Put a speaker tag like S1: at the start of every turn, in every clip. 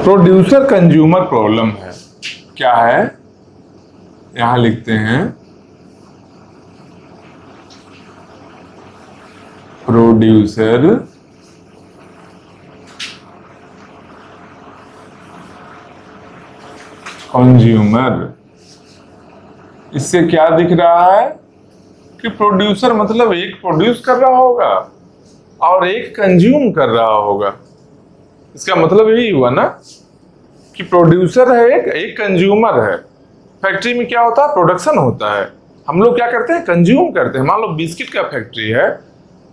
S1: Producer consumer problem है। क्या है, यहां लिखते हैं प्रोड्यूसर कंज्यूमर। इससे क्या दिख रहा है कि प्रोड्यूसर मतलब एक प्रोड्यूस कर रहा होगा और एक कंज्यूम कर रहा होगा। इसका मतलब यही हुआ ना कि प्रोड्यूसर है एक कंज्यूमर है। फैक्ट्री में क्या होता है, प्रोडक्शन होता है, हम लोग क्या करते हैं, कंज्यूम करते हैं। मान लो बिस्किट का फैक्ट्री है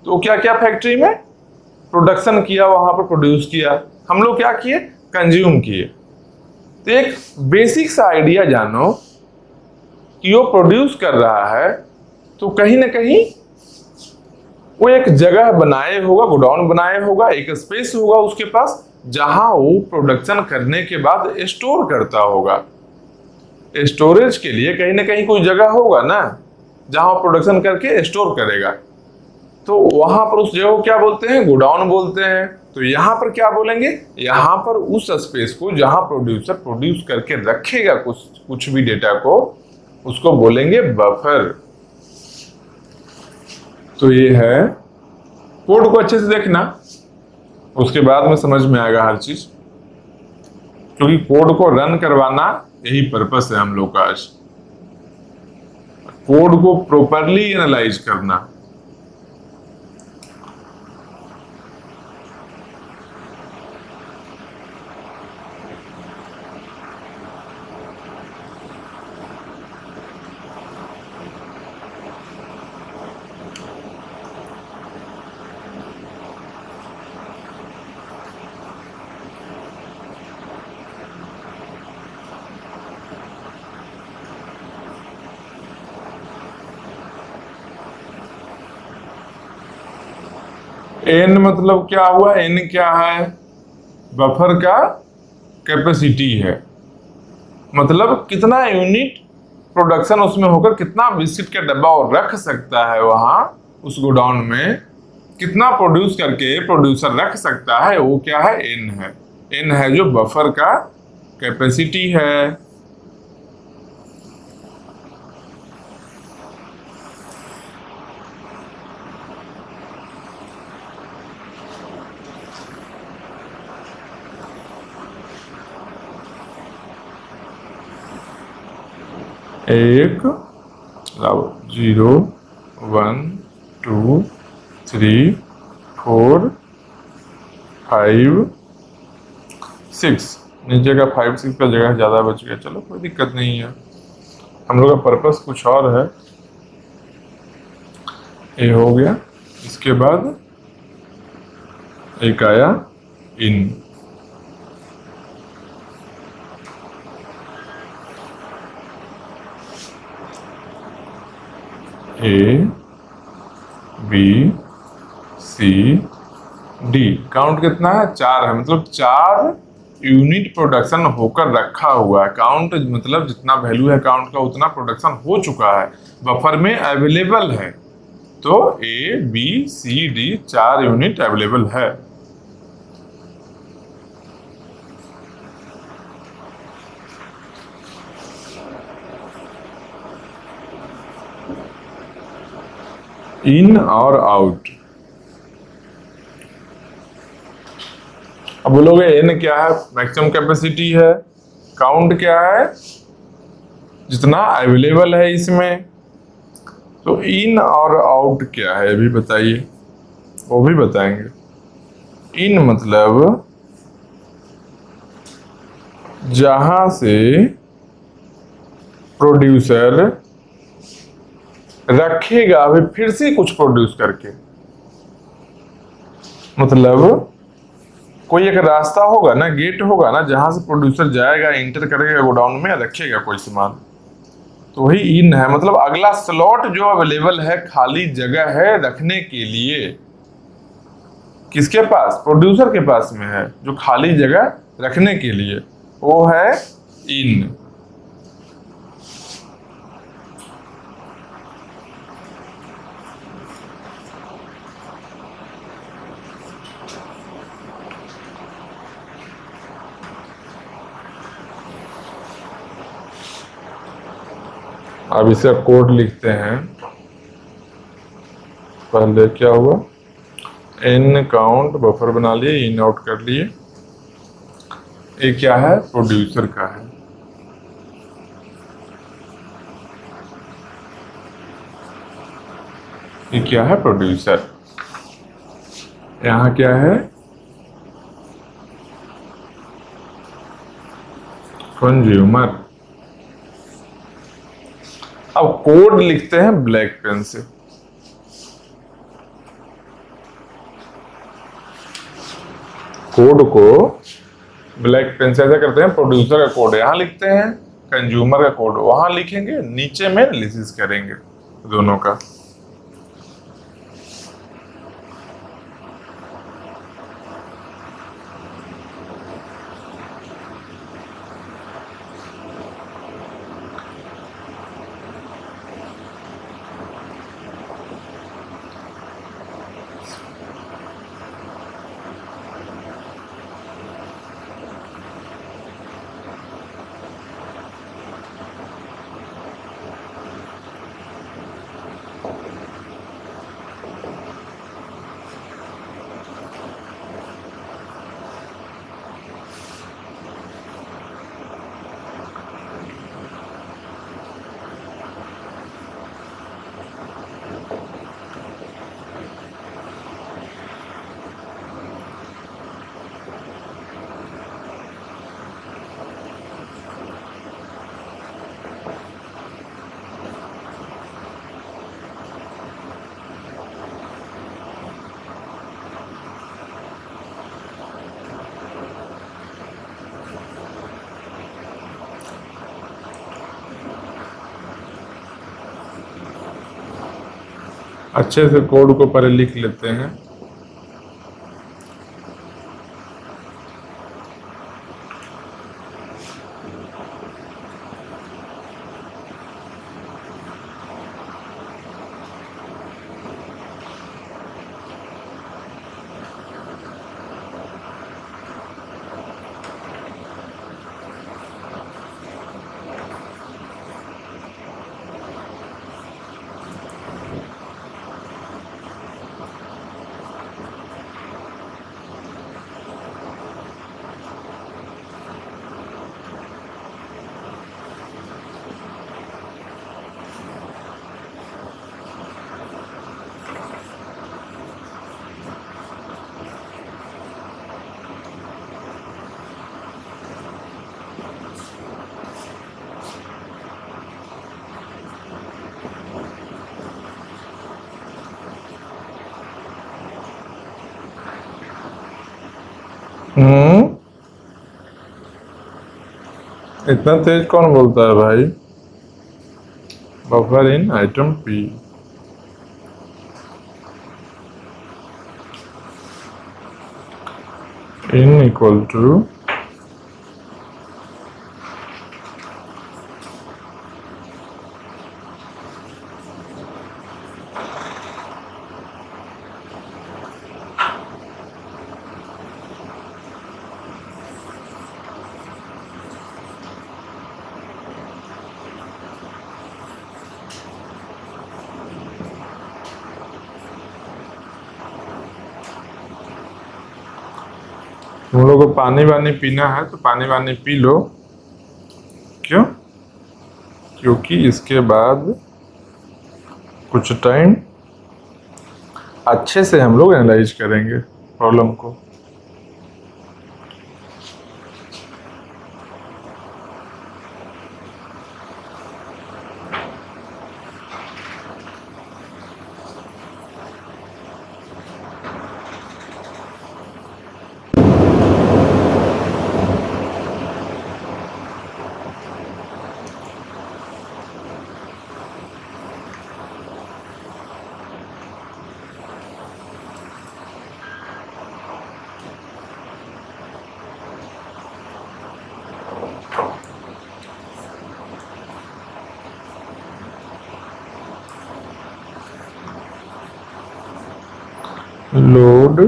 S1: तो क्या क्या फैक्ट्री में प्रोडक्शन किया, वहां पर प्रोड्यूस किया, हम लोग क्या किए, कंज्यूम किए। तो एक बेसिक सा आइडिया जानो कि वो प्रोड्यूस कर रहा है तो कहीं ना कहीं वो एक जगह बनाए होगा, गोडाउन बनाए होगा, एक स्पेस होगा उसके पास जहां वो प्रोडक्शन करने के बाद स्टोर करता होगा। स्टोरेज के लिए कहीं ना कहीं कोई जगह होगा ना जहां प्रोडक्शन करके स्टोर करेगा। तो वहां पर उस जगह को क्या बोलते हैं, गोडाउन बोलते हैं। तो यहां पर क्या बोलेंगे, यहां पर उस स्पेस को जहां प्रोड्यूसर प्रोड्यूस करके रखेगा कुछ भी डेटा को, उसको बोलेंगे बफर। तो ये है, कोड को अच्छे से देखना, उसके बाद में समझ में आएगा हर चीज, क्योंकि कोड को रन करवाना यही पर्पस है हम लोग का आज, कोड को प्रॉपरली एनालाइज करना। एन मतलब क्या हुआ, एन क्या है, बफर का कैपेसिटी है, मतलब कितना यूनिट प्रोडक्शन उसमें होकर कितना बिस्किट का डब्बा और रख सकता है वहां उस गोडाउन में, कितना प्रोड्यूस करके प्रोड्यूसर रख सकता है, वो क्या है, एन है। एन है जो बफर का कैपेसिटी है। एक 0 1 2 3 4 5 6, नीचे का 5 6 का जगह ज्यादा बच गया, चलो कोई दिक्कत नहीं है, हम लोग का पर्पस कुछ और है। ये हो गया, इसके बाद एक आया in. A B C D, count कितना है, 4 है, मतलब 4 यूनिट प्रोडक्शन होकर रखा हुआ है। काउंट मतलब जितना वैल्यू है काउंट का उतना प्रोडक्शन हो चुका है, बफर में अवेलेबल है। तो A B C D 4 unit available है। इन और आउट। अब बोलोगे एन क्या है, मैक्सिमम कैपेसिटी है, काउंट क्या है, जितना अवेलेबल है इसमें। तो इन और आउट क्या है अभी बताइए, वो भी बताएंगे। इन मतलब जहां से प्रोड्यूसर रखेगा अभी फिर से कुछ प्रोड्यूस करके, मतलब कोई एक रास्ता होगा ना, गेट होगा ना, जहां से प्रोड्यूसर जाएगा, एंटर करेगा गोडाउन में, रखेगा कोई सामान, तो वही इन है। मतलब अगला स्लॉट जो अवेलेबल है, खाली जगह है रखने के लिए, किसके पास, प्रोड्यूसर के पास में है, जो खाली जगह रखने के लिए, वो है इन। अब इसका कोड लिखते हैं। पहले क्या हुआ, इन काउंट बफर बना लिए, इन आउट कर लिए। ये क्या है, प्रोड्यूसर का है। ये क्या है, प्रोड्यूसर। यहाँ क्या है, कंज्यूमर। अब कोड लिखते हैं ब्लैक पेन से। कोड को ब्लैक पेन से ऐसा करते हैं, प्रोड्यूसर का कोड यहां लिखते हैं, कंज्यूमर का कोड वहां लिखेंगे, नीचे में एनालिसिस करेंगे दोनों का। अच्छे से कोड को पहले लिख लेते हैं। इतना तेज कौन बोलता है भाई। Buffer in item P, in equal to तुम लोग को पानी वानी पीना है तो पानी वानी पी लो। क्यों, क्योंकि इसके बाद कुछ टाइम अच्छे से हम लोग एनालाइज करेंगे प्रॉब्लम को। लोड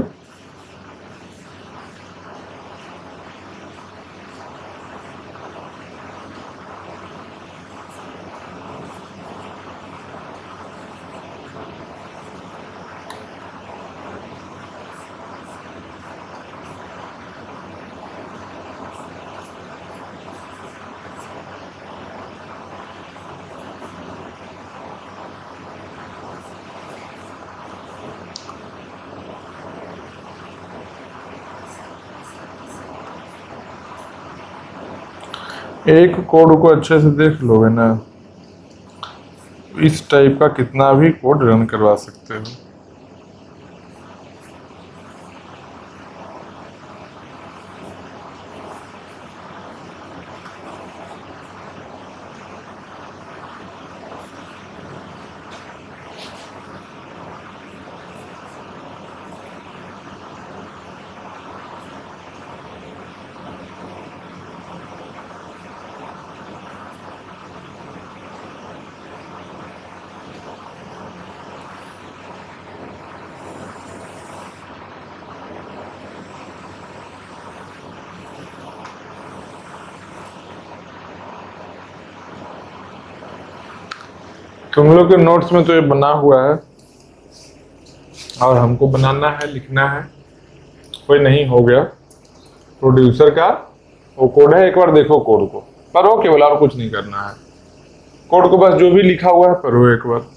S1: एक कोड को अच्छे से देख लोगे ना, इस टाइप का कितना भी कोड रन करवा सकते हो। तुम लोग के नोट्स में तो ये बना हुआ है और हमको बनाना है, लिखना है। कोई नहीं हो गया प्रोड्यूसर का वो कोड है, एक बार देखो कोड को, पढ़ो केवल, और कुछ नहीं करना है। कोड को बस जो भी लिखा हुआ है पढ़ो एक बार।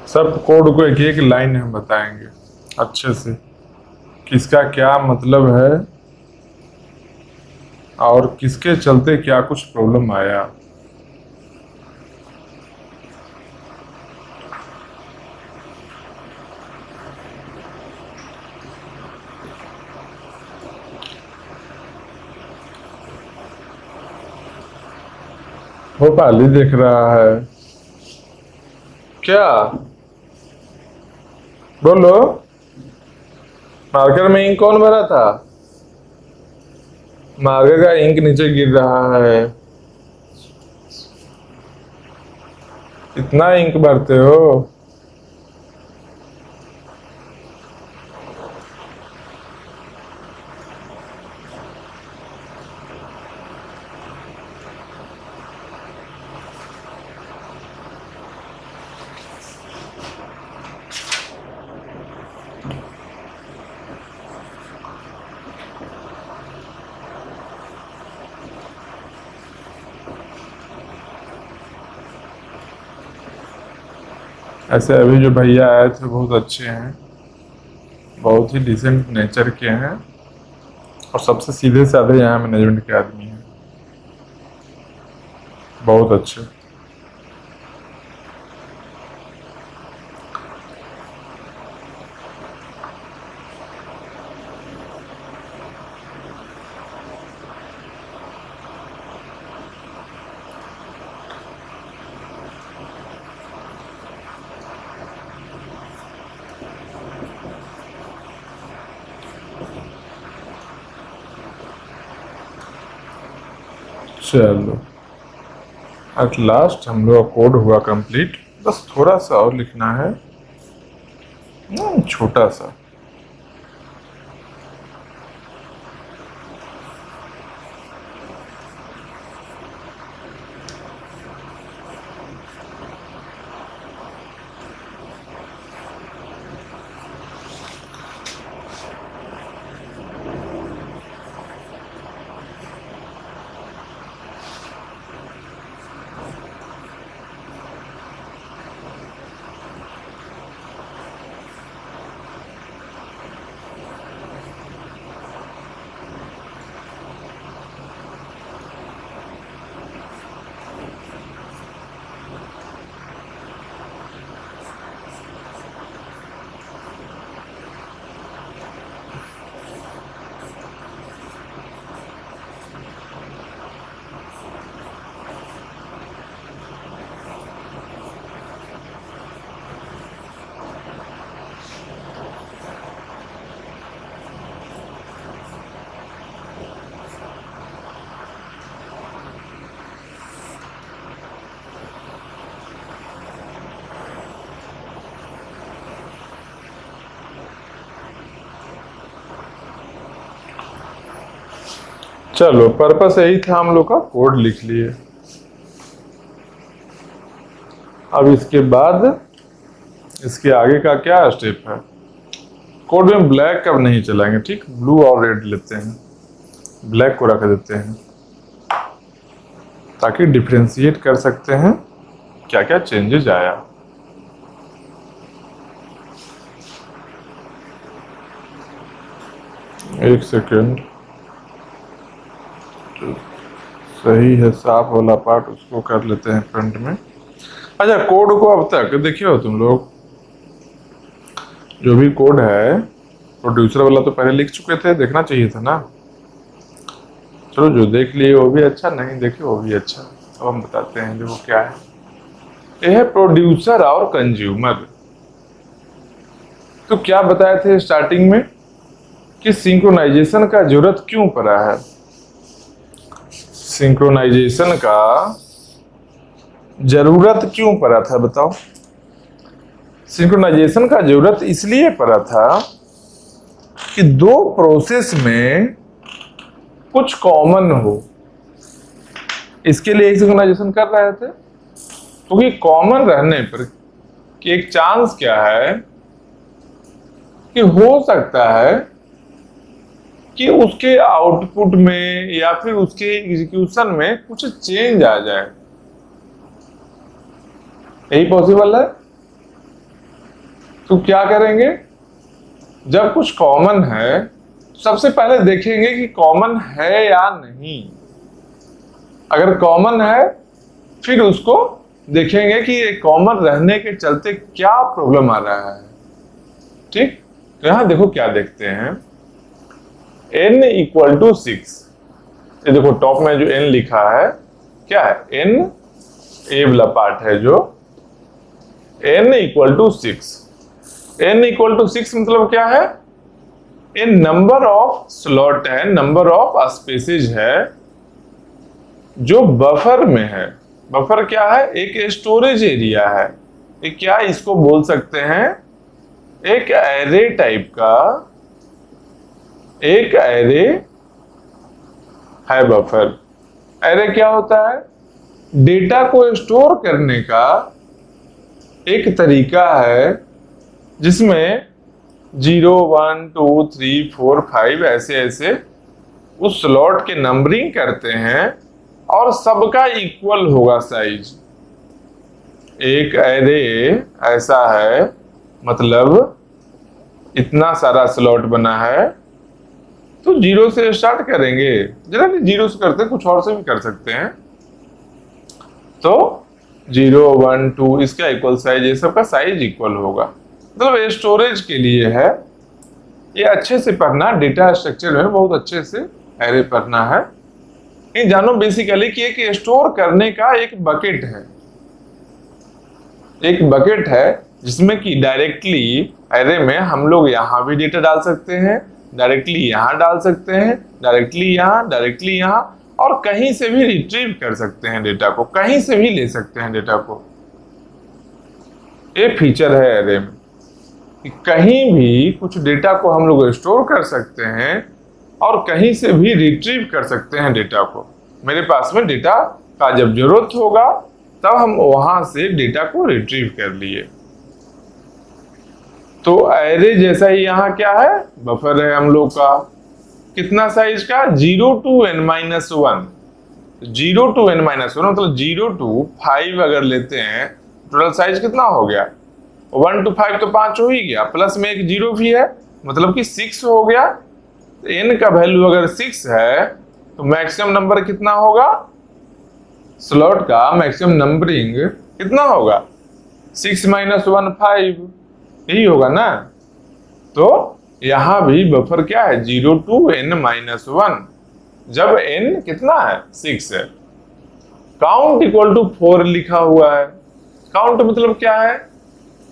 S1: सब कोड को एक एक लाइन हम बताएंगे अच्छे से, किसका क्या मतलब है और किसके चलते क्या कुछ प्रॉब्लम आया। भोपाली देख रहा है क्या? बोलो, मार्कर में इंक कौन भरा था? मार्कर का इंक नीचे गिर रहा है, इतना इंक भरते हो? ऐसे अभी जो भैया आए थे बहुत अच्छे हैं, बहुत ही डिसेंट नेचर के हैं और सबसे सीधे साधे यहाँ मैनेजमेंट के आदमी हैं, बहुत अच्छे। चलो एट लास्ट हम लोग का कोड हुआ कंप्लीट, बस थोड़ा सा और लिखना है, छोटा सा। चलो पर्पस यही था, हम लोग का कोड लिख लिए। अब इसके बाद इसके आगे का क्या स्टेप है? कोड में ब्लैक अब नहीं चलाएंगे, ठीक, ब्लू और रेड लेते हैं, ब्लैक को रख देते हैं ताकि डिफरेंशिएट कर सकते हैं क्या क्या चेंजेस आया। एक सेकेंड, सही है साफ वाला पार्ट उसको कर लेते हैं फ्रंट में। अच्छा, कोड को अब तक देखिए हो तुम लोग, जो भी कोड है प्रोड्यूसर वाला तो पहले लिख चुके थे, देखना चाहिए था ना। चलो जो देख लिए वो भी अच्छा, नहीं देखे वो भी अच्छा। अब हम बताते हैं देखो क्या है। ये है प्रोड्यूसर और कंज्यूमर। तो क्या बताए थे स्टार्टिंग में कि सिंक्रोनाइजेशन का जरूरत क्यों पड़ा है? सिंक्रोनाइजेशन का जरूरत क्यों पड़ा था बताओ? सिंक्रोनाइजेशन का जरूरत इसलिए पड़ा था कि दो प्रोसेस में कुछ कॉमन हो, इसके लिए सिंक्रोनाइजेशन कर रहे थे। क्योंकि कॉमन रहने पर कि एक चांस क्या है कि हो सकता है कि उसके आउटपुट में या फिर उसके एग्जीक्यूशन में कुछ चेंज आ जाए, यही पॉसिबल है। तो क्या करेंगे, जब कुछ कॉमन है सबसे पहले देखेंगे कि कॉमन है या नहीं। अगर कॉमन है फिर उसको देखेंगे कि ये कॉमन रहने के चलते क्या प्रॉब्लम आ रहा है, ठीक। तो यहां देखो क्या देखते हैं, n इक्वल टू 6। ये देखो टॉप में जो n लिखा है क्या है, n ए वाला पार्ट है जो n equal to 6। n equal to 6 मतलब क्या है, ये नंबर ऑफ स्लॉट है, नंबर ऑफ स्पेसेज है जो बफर में है। बफर क्या है, एक स्टोरेज एरिया है। ये क्या इसको बोल सकते हैं, एक एरे टाइप का एक एरे है बफर। एरे क्या होता है, डेटा को स्टोर करने का एक तरीका है जिसमें 0 1 2 3 4 5 ऐसे ऐसे उस स्लॉट के नंबरिंग करते हैं और सबका इक्वल होगा साइज। एक एरे ऐसा है, मतलब इतना सारा स्लॉट बना है, तो 0 से स्टार्ट करेंगे, जनरली 0 से करते हैं, कुछ और से भी कर सकते हैं। तो 0 1 2 इसका इक्वल साइज, ये सबका साइज इक्वल होगा। मतलब स्टोरेज के लिए है, ये अच्छे से पढ़ना, डेटा स्ट्रक्चर में बहुत अच्छे से एरे पढ़ना है। ये जानो बेसिकली कि एक स्टोर करने का एक बकेट है, एक बकेट है जिसमें कि डायरेक्टली एरे में हम लोग यहाँ भी डेटा डाल सकते हैं, डायरेक्टली यहाँ डाल सकते हैं, डायरेक्टली यहाँ, डायरेक्टली यहाँ, और कहीं से भी रिट्रीव कर सकते हैं डेटा को, कहीं से भी ले सकते हैं डेटा को। ये फीचर है एरे में कि कहीं भी कुछ डेटा को हम लोग स्टोर कर सकते हैं और कहीं से भी रिट्रीव कर सकते हैं डेटा को। मेरे पास में डेटा का जब जरूरत होगा तब हम वहां से डेटा को रिट्रीव कर लिए। तो एरे जैसा ही यहाँ क्या है, बफर है हम लोग का, कितना साइज का, 0 to n-1। 0 to n-1 मतलब 0 to 5 अगर लेते हैं, टोटल साइज कितना हो गया, 1 to 5 तो 5 हो ही गया, प्लस में एक 0 भी है, मतलब कि 6 हो गया। n का वैल्यू अगर 6 है तो मैक्सिमम नंबर कितना होगा, स्लॉट का मैक्सिमम नंबरिंग कितना होगा, 6 - 1 5, यही होगा ना। तो यहां भी बफर क्या है, 0 to n-1, जब n कितना है, 6 है। काउंट इक्वल टू 4 लिखा हुआ है। काउंट मतलब क्या है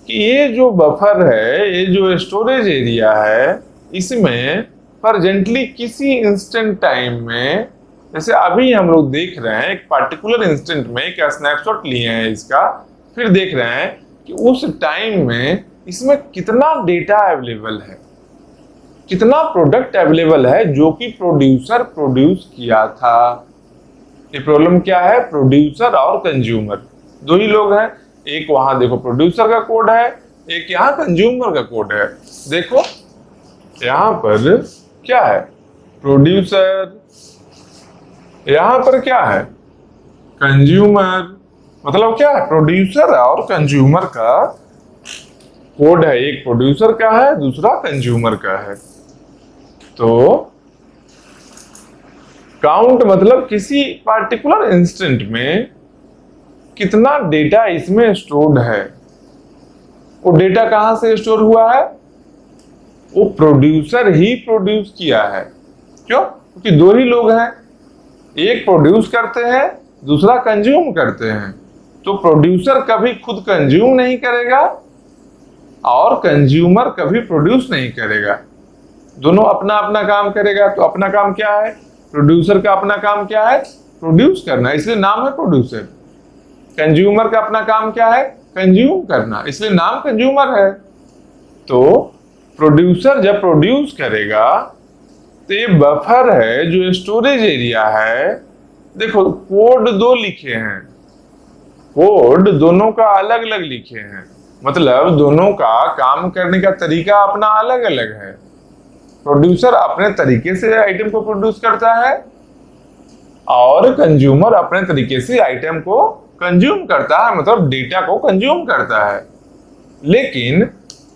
S1: कि ये जो बफर है, ये जो स्टोरेज एरिया है, इसमें प्रेजेंटली किसी इंस्टेंट टाइम में, जैसे अभी हम लोग देख रहे हैं एक पार्टिकुलर इंस्टेंट में एक स्नैपशॉट लिए हैं इसका, फिर देख रहे हैं कि उस टाइम में इसमें कितना डेटा अवेलेबल है, कितना प्रोडक्ट अवेलेबल है जो कि प्रोड्यूसर प्रोड्यूस किया था। ये प्रॉब्लम क्या है, प्रोड्यूसर और कंज्यूमर दो ही लोग हैं। एक वहां देखो प्रोड्यूसर का कोड है, एक यहाँ कंज्यूमर का कोड है। देखो यहां पर क्या है, प्रोड्यूसर, यहां पर क्या है, कंज्यूमर। मतलब क्या है, प्रोड्यूसर और कंज्यूमर का कोड है, एक प्रोड्यूसर का है दूसरा कंज्यूमर का है। तो काउंट मतलब किसी पार्टिकुलर इंस्टेंट में कितना डेटा इसमें स्टोर्ड है। वो डेटा कहां से स्टोर हुआ है, वो प्रोड्यूसर ही प्रोड्यूस किया है। क्यों, क्योंकि दो ही लोग हैं, एक प्रोड्यूस करते हैं दूसरा कंज्यूम करते हैं। तो प्रोड्यूसर कभी खुद कंज्यूम नहीं करेगा और कंज्यूमर कभी प्रोड्यूस नहीं करेगा, दोनों अपना अपना काम करेगा। तो अपना काम क्या है, प्रोड्यूसर का अपना काम क्या है, प्रोड्यूस करना, इसलिए नाम है प्रोड्यूसर। कंज्यूमर का अपना काम क्या है, कंज्यूम करना, इसलिए नाम कंज्यूमर है। तो प्रोड्यूसर जब प्रोड्यूस करेगा तो ये बफर है जो स्टोरेज एरिया है। देखो कोड दो लिखे हैं, कोड दोनों का अलग अलग लिखे हैं, मतलब दोनों का काम करने का तरीका अपना अलग अलग है। प्रोड्यूसर अपने तरीके से आइटम को प्रोड्यूस करता है और कंज्यूमर अपने तरीके से आइटम को कंज्यूम करता है, मतलब डेटा को कंज्यूम करता है। लेकिन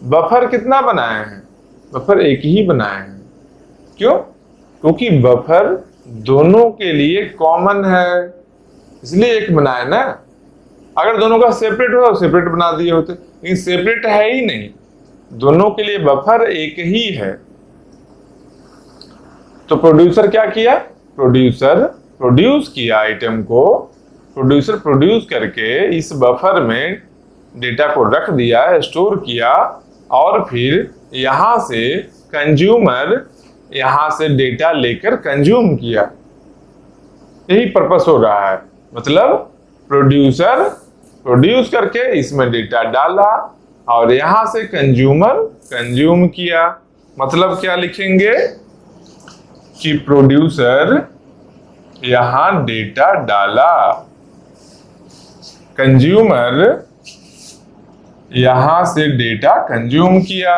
S1: बफर कितना बनाए हैं, बफर एक ही बनाए हैं। क्यों, क्योंकि बफर दोनों के लिए कॉमन है, इसलिए एक बनाए ना। अगर दोनों का सेपरेट हो तो सेपरेट बना दिए होते, लेकिन सेपरेट है ही नहीं, दोनों के लिए बफर एक ही है। तो प्रोड्यूसर क्या किया, प्रोड्यूसर प्रोड्यूस किया आइटम को, प्रोड्यूसर प्रोड्यूस करके इस बफर में डेटा को रख दिया, स्टोर किया, और फिर यहां से कंज्यूमर यहां से डेटा लेकर कंज्यूम किया। यही पर्पस हो रहा है, मतलब प्रोड्यूसर प्रोड्यूस करके इसमें डेटा डाला और यहां से कंज्यूमर कंज्यूम किया। मतलब क्या लिखेंगे कि प्रोड्यूसर यहां डेटा डाला, कंज्यूमर यहां से डेटा कंज्यूम किया।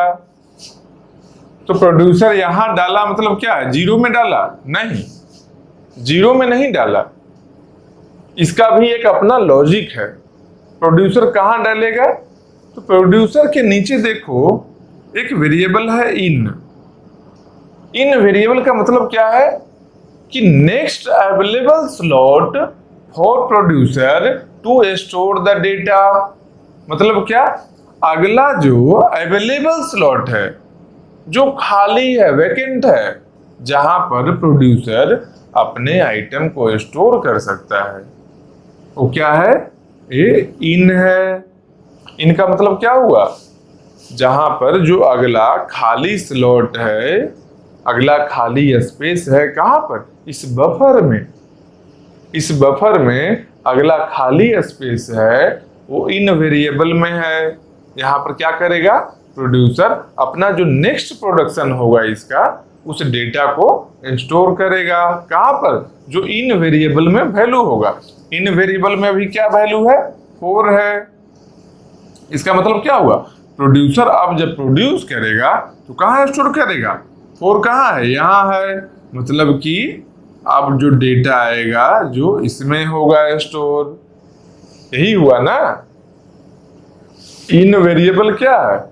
S1: तो प्रोड्यूसर यहां डाला मतलब क्या है, जीरो में डाला? नहीं, जीरो में नहीं डाला, इसका भी एक अपना लॉजिक है। प्रोड्यूसर कहां डालेगा, तो प्रोड्यूसर के नीचे देखो एक वेरिएबल है इन। इन वेरिएबल का मतलब क्या है कि next available slot for producer to store the data. मतलब क्या, अगला जो अवेलेबल स्लॉट है, जो खाली है, वैकेंट है, जहां पर प्रोड्यूसर अपने आइटम को स्टोर कर सकता है, वो क्या है, ये इन है। इनका मतलब क्या हुआ, जहां पर जो अगला खाली स्लॉट है, अगला खाली स्पेस है, कहां पर, इस बफर में। इस बफर में अगला खाली स्पेस है, वो इन वेरिएबल में है। यहां पर क्या करेगा, प्रोड्यूसर अपना जो नेक्स्ट प्रोडक्शन होगा इसका, उस डेटा को स्टोर करेगा। कहां पर, जो इन वेरिएबल में वैल्यू होगा। इन वेरिएबल में भी क्या वैल्यू है, 4 है। इसका मतलब क्या हुआ, प्रोड्यूसर अब जब प्रोड्यूस करेगा तो कहां स्टोर करेगा, 4 कहां है, यहां है। मतलब कि अब जो डेटा आएगा जो इसमें होगा स्टोर, यही हुआ ना। इन वेरिएबल क्या है,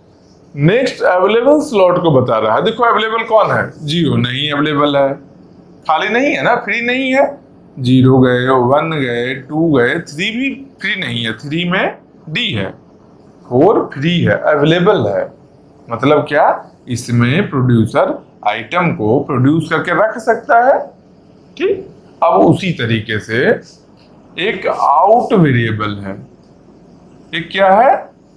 S1: नेक्स्ट अवेलेबल स्लॉट को बता रहा है। देखो अवेलेबल कौन है, 0 नहीं अवेलेबल है, खाली नहीं है ना, फ्री नहीं है। 0 गए, 1 गए, 2 गए, 3 भी फ्री नहीं है, 3 में D है, 4 फ्री है, अवेलेबल है। मतलब क्या, इसमें प्रोड्यूसर आइटम को प्रोड्यूस करके रख सकता है। ठीक, अब उसी तरीके से एक आउट वेरिएबल है। एक क्या है,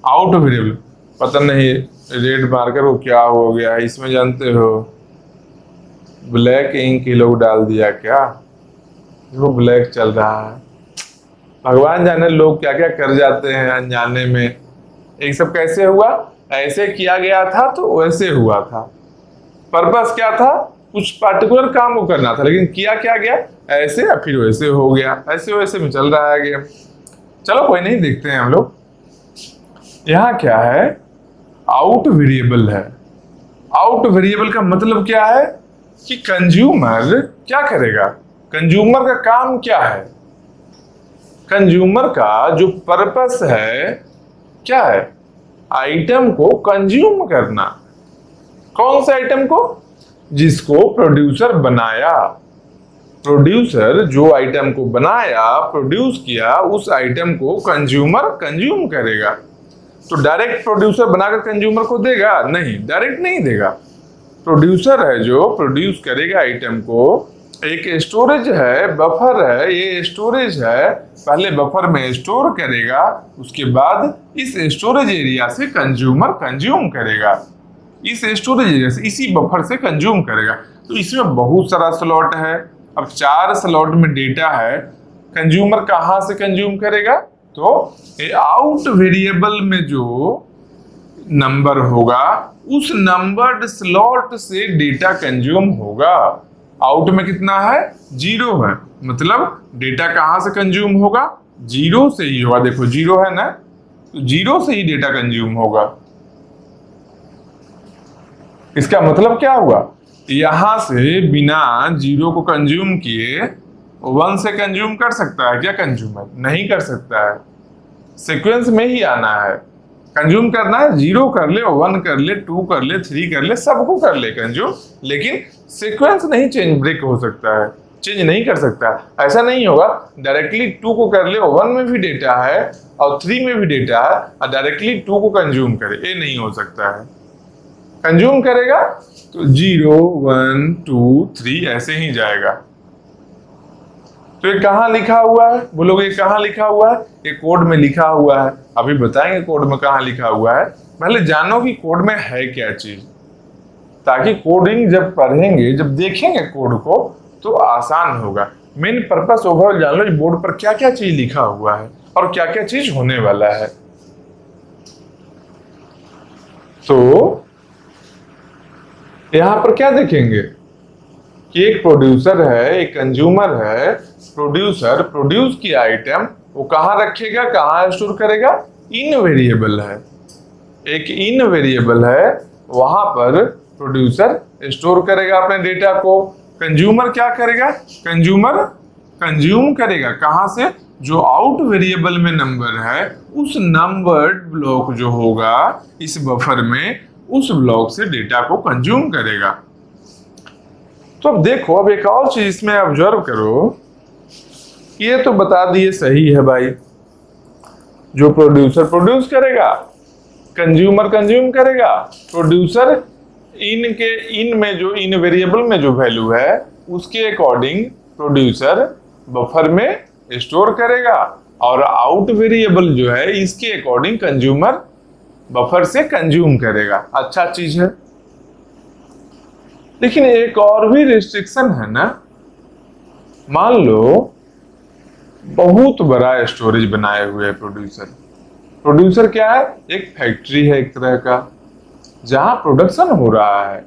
S1: आउट वेरिएबल। पता नहीं रेड मार्कर को क्या हो गया है इसमें, जानते हो, ब्लैक इंक ये लोग डाल दिया क्या, वो ब्लैक चल रहा है। भगवान जाने लोग क्या क्या कर जाते हैं अनजाने में। एक सब कैसे हुआ, ऐसे किया गया था तो वैसे हुआ था। पर्पस क्या था, कुछ पार्टिकुलर काम को करना था, लेकिन किया क्या गया, ऐसे या फिर वैसे हो गया, ऐसे वैसे में चल रहा है गेम। चलो कोई नहीं, देखते हैं हम लोग। यहाँ क्या है, आउट वेरिएबल है। आउट वेरिएबल का मतलब क्या है कि कंज्यूमर क्या करेगा, कंज्यूमर का काम क्या है, कंज्यूमर का जो पर्पस है क्या है, आइटम को कंज्यूम करना। कौन से आइटम को, जिसको प्रोड्यूसर बनाया। प्रोड्यूसर जो आइटम को बनाया, प्रोड्यूस किया, उस आइटम को कंज्यूमर कंज्यूम करेगा। तो डायरेक्ट प्रोड्यूसर बनाकर कंज्यूमर को देगा, नहीं, डायरेक्ट नहीं देगा। प्रोड्यूसर है जो प्रोड्यूस करेगा आइटम को, एक स्टोरेज है, बफर है, ये स्टोरेज है, पहले बफर में स्टोर करेगा, उसके बाद इस स्टोरेज एरिया से कंज्यूमर कंज्यूम करेगा, इस स्टोरेज एरिया से, इसी बफर से कंज्यूम करेगा। तो इसमें बहुत सारा स्लॉट है। अब 4 स्लॉट में डेटा है, कंज्यूमर कहाँ से कंज्यूम करेगा, तो आउट वेरिएबल में जो नंबर होगा उस नंबर्ड स्लॉट से डेटा कंज्यूम होगा। आउट में कितना है, 0 है, मतलब डेटा कहां से कंज्यूम होगा, 0 से ही होगा। देखो 0 है ना, तो 0 से ही डेटा कंज्यूम होगा। इसका मतलब क्या हुआ, यहां से बिना 0 को कंज्यूम किए 1 से कंज्यूम कर सकता है क्या कंज्यूमर, नहीं कर सकता है। सीक्वेंस में ही आना है, कंज्यूम करना है, 0 कर ले, 1 कर ले, 2 कर ले, 3 कर ले, सबको कर ले कंज्यूम, लेकिन सीक्वेंस नहीं चेंज ब्रेक हो सकता है, चेंज नहीं कर सकता है। ऐसा नहीं होगा डायरेक्टली 2 को कर ले, 1 में भी डेटा है और 3 में भी डेटा है, और डायरेक्टली 2 को कंज्यूम करे, ये नहीं हो सकता है। कंज्यूम करेगा तो 0 1 2 3 ऐसे ही जाएगा। तो ये कहाँ लिखा हुआ है, बोलोगे ये कहाँ लिखा हुआ है, ये कोड में लिखा हुआ है। अभी बताएंगे कोड में कहाँ लिखा हुआ है, पहले जानो कि कोड में है क्या चीज, ताकि कोडिंग जब पढ़ेंगे, जब देखेंगे कोड को तो आसान होगा। मेन पर्पस ओवरऑल जान लो, बोर्ड पर क्या क्या चीज लिखा हुआ है और क्या क्या चीज होने वाला है। तो यहां पर क्या देखेंगे कि एक प्रोड्यूसर है, एक कंज्यूमर है। प्रोड्यूसर प्रोड्यूस किया आइटम वो कहाँ रखेगा, कहाँ स्टोर करेगा, इन वेरिएबल है, एक इन वेरिएबल है, वहां पर प्रोड्यूसर स्टोर करेगा अपने डेटा को। कंज्यूमर क्या करेगा, कंज्यूमर कंज्यूम करेगा, कहां से, जो आउट वेरिएबल में नंबर है उस नंबर्ड ब्लॉक जो होगा इस बफर में, उस ब्लॉक से डेटा को कंज्यूम करेगा। तो अब देखो, अब एक और चीज इसमें ऑब्जर्व करो, ये तो बता दिए सही है भाई, जो प्रोड्यूसर प्रोड्यूस करेगा, कंज्यूमर कंज्यूम करेगा। प्रोड्यूसर इन में जो इन वेरिएबल में जो वैल्यू है उसके अकॉर्डिंग प्रोड्यूसर बफर में स्टोर करेगा, और आउट वेरिएबल जो है इसके अकॉर्डिंग कंज्यूमर बफर से कंज्यूम करेगा। अच्छा चीज है, लेकिन एक और भी रिस्ट्रिक्शन है ना। मान लो बहुत बड़ा स्टोरेज बनाए हुए है प्रोड्यूसर। प्रोड्यूसर क्या है, एक फैक्ट्री है एक तरह का, जहां प्रोडक्शन हो रहा है।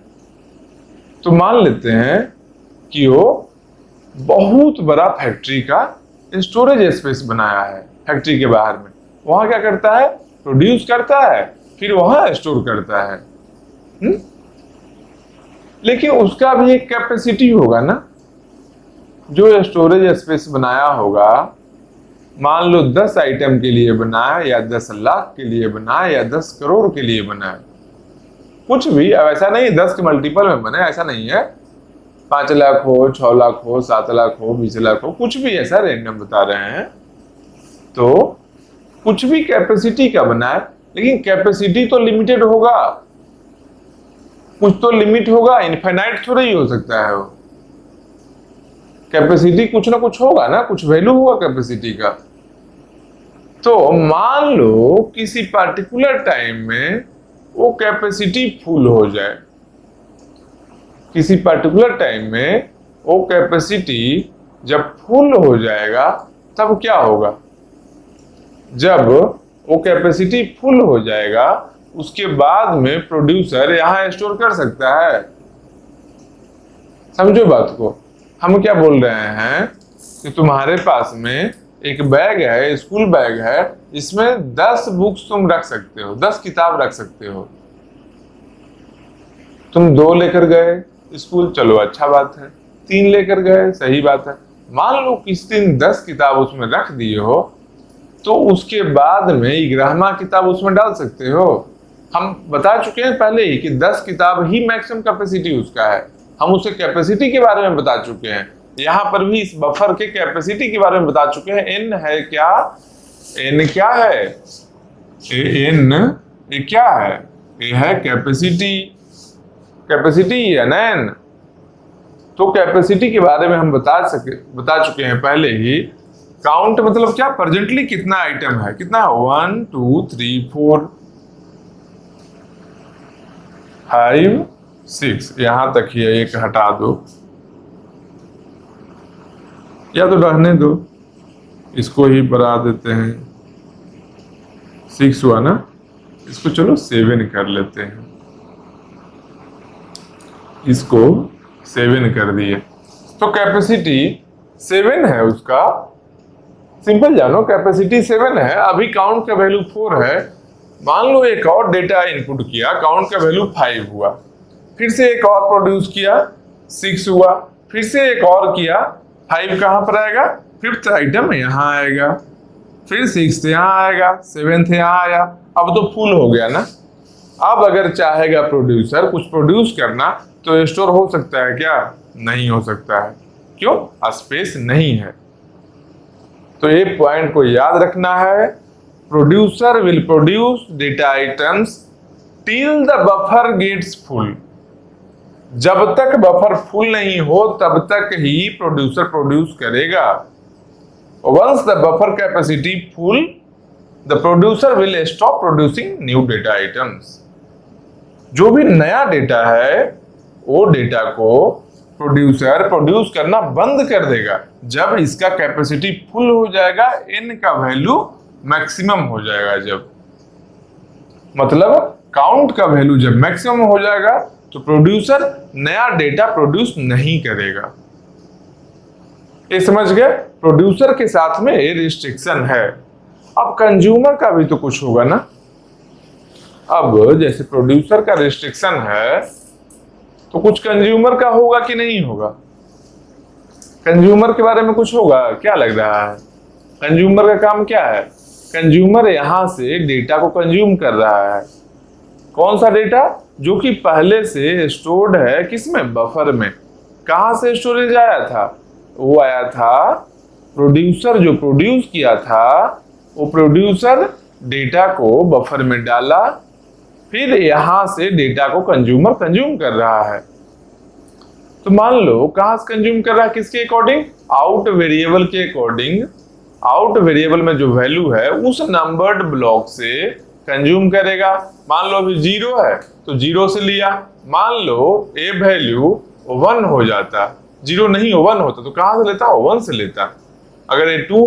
S1: तो मान लेते हैं कि वो बहुत बड़ा फैक्ट्री का स्टोरेज स्पेस बनाया है फैक्ट्री के बाहर में। वहां क्या करता है, प्रोड्यूस करता है, फिर वहां स्टोर करता है। लेकिन उसका भी एक कैपेसिटी होगा ना, जो स्टोरेज स्पेस बनाया होगा, मान लो 10 आइटम के लिए बनाया, या 10 लाख के लिए बनाया, या 10 करोड़ के लिए बनाया, कुछ भी। अब ऐसा नहीं 10 के मल्टीपल में बने, ऐसा नहीं है। 5 लाख हो, 6 लाख हो, 7 लाख हो, 20 लाख हो, कुछ भी ऐसा रैंडम बता रहे हैं। तो कुछ भी कैपेसिटी का बना है, लेकिन कैपेसिटी तो लिमिटेड होगा, कुछ तो लिमिट होगा, इनफाइनाइट थोड़ा ही हो सकता है वो। कैपेसिटी कुछ ना कुछ होगा ना, कुछ वैल्यू होगा कैपेसिटी का। तो मान लो किसी पार्टिकुलर टाइम में वो कैपेसिटी फुल हो जाए, किसी पार्टिकुलर टाइम में वो कैपेसिटी जब फुल हो जाएगा तब क्या होगा, जब वो कैपेसिटी फुल हो जाएगा उसके बाद में प्रोड्यूसर यहाँ स्टोर कर सकता है, समझो बात को। हम क्या बोल रहे हैं कि तुम्हारे पास में एक बैग है, स्कूल बैग है, इसमें 10 बुक्स तुम रख सकते हो, 10 किताब रख सकते हो। तुम 2 लेकर गए स्कूल, चलो अच्छा बात है। 3 लेकर गए, सही बात है। मान लो किसी दिन 10 किताब उसमें रख दिए हो, तो उसके बाद में 11वां किताब उसमें डाल सकते हो। हम बता चुके हैं पहले ही कि 10 किताब ही मैक्सिमम कैपेसिटी उसका है। हम उसके कैपेसिटी के बारे में बता चुके हैं। यहाँ पर भी इस बफर के कैपेसिटी के बारे में बता चुके हैं। एन है क्या? एन क्या है? एन ये क्या है? ये है कैपेसिटी। कैपेसिटी है ना एन। तो कैपेसिटी के बारे में हम बता चुके हैं पहले ही। काउंट मतलब क्या? प्रेजेंटली कितना आइटम है, कितना? 1 2 3 4 5 6, यहां तक ही है। एक हटा दो या तो रहने दो, इसको ही बढ़ा देते हैं। 6 हुआ ना, इसको चलो 7 कर लेते हैं। इसको 7 कर दिए तो कैपेसिटी 7 है उसका। सिंपल जानो, कैपेसिटी 7 है। अभी काउंट का वैल्यू 4 है। मान लो एक और डेटा इनपुट किया, काउंट का वैल्यू 5 हुआ। फिर से एक और प्रोड्यूस किया, 6 हुआ। फिर से एक और किया, 5 कहां पर आएगा? 5th आइटम यहां आएगा। फिर 6th यहां आएगा, 7th यहां आया। अब तो फुल हो गया ना। अब अगर चाहेगा प्रोड्यूसर कुछ प्रोड्यूस करना तो स्टोर हो सकता है क्या? नहीं हो सकता है। क्यों? स्पेस नहीं है। तो ये पॉइंट को याद रखना है। Producer will produce data items till the buffer gets full. जब तक बफर फुल नहीं हो तब तक ही प्रोड्यूसर प्रोड्यूस करेगा। Once the buffer capacity full, the producer will stop producing new data items. जो भी नया डेटा है वो डेटा को प्रोड्यूसर प्रोड्यूस करना बंद कर देगा जब इसका कैपेसिटी फुल हो जाएगा, एन का वैल्यू मैक्सिमम हो जाएगा। जब मतलब काउंट का वैल्यू जब मैक्सिमम हो जाएगा तो प्रोड्यूसर नया डेटा प्रोड्यूस नहीं करेगा। ये समझ गए? प्रोड्यूसर के साथ में ये रिस्ट्रिक्शन है। अब कंज्यूमर का भी तो कुछ होगा ना। अब जैसे प्रोड्यूसर का रिस्ट्रिक्शन है तो कुछ कंज्यूमर का होगा कि नहीं होगा? कंज्यूमर के बारे में कुछ होगा? क्या लग रहा है? कंज्यूमर का काम क्या है? कंज्यूमर यहां से डेटा को कंज्यूम कर रहा है। कौन सा डेटा? जो कि पहले से स्टोर्ड है किसमें? बफर में। कहां से स्टोरेज आया था? वो आया था प्रोड्यूसर जो प्रोड्यूस किया था, वो प्रोड्यूसर डेटा को बफर में डाला, फिर यहां से डेटा को कंज्यूमर कंज्यूम कर रहा है। तो मान लो कहां से कंज्यूम कर रहा है? किसके अकॉर्डिंग? आउट वेरिएबल के अकॉर्डिंग। आउट वेरिएबल में जो वैल्यू है उस नंबर्ड ब्लॉक से कंज्यूम करेगा। मान लो अभी 0 है तो 0 से लिया। मान लो ए वैल्यू 1 हो जाता, 0 नहीं 1 होता तो कहां से लेता? 1 से लेता। अगर ये 2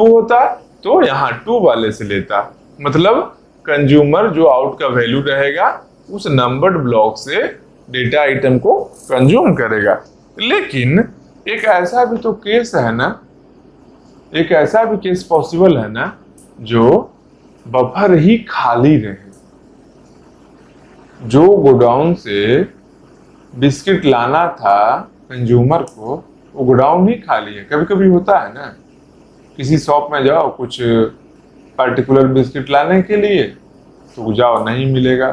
S1: होता तो यहाँ 2 वाले से लेता। मतलब कंज्यूमर जो आउट का वैल्यू रहेगा उस नंबर्ड ब्लॉक से डेटा आइटम को कंज्यूम करेगा। लेकिन एक ऐसा भी तो केस है ना, एक ऐसा भी केस पॉसिबल है ना जो बफर ही खाली रहे। जो गोडाउन से बिस्किट लाना था कंज्यूमर को, वो गोडाउन ही खाली है। कभी कभी होता है ना, किसी शॉप में जाओ कुछ पर्टिकुलर बिस्किट लाने के लिए, तो जाओ नहीं मिलेगा,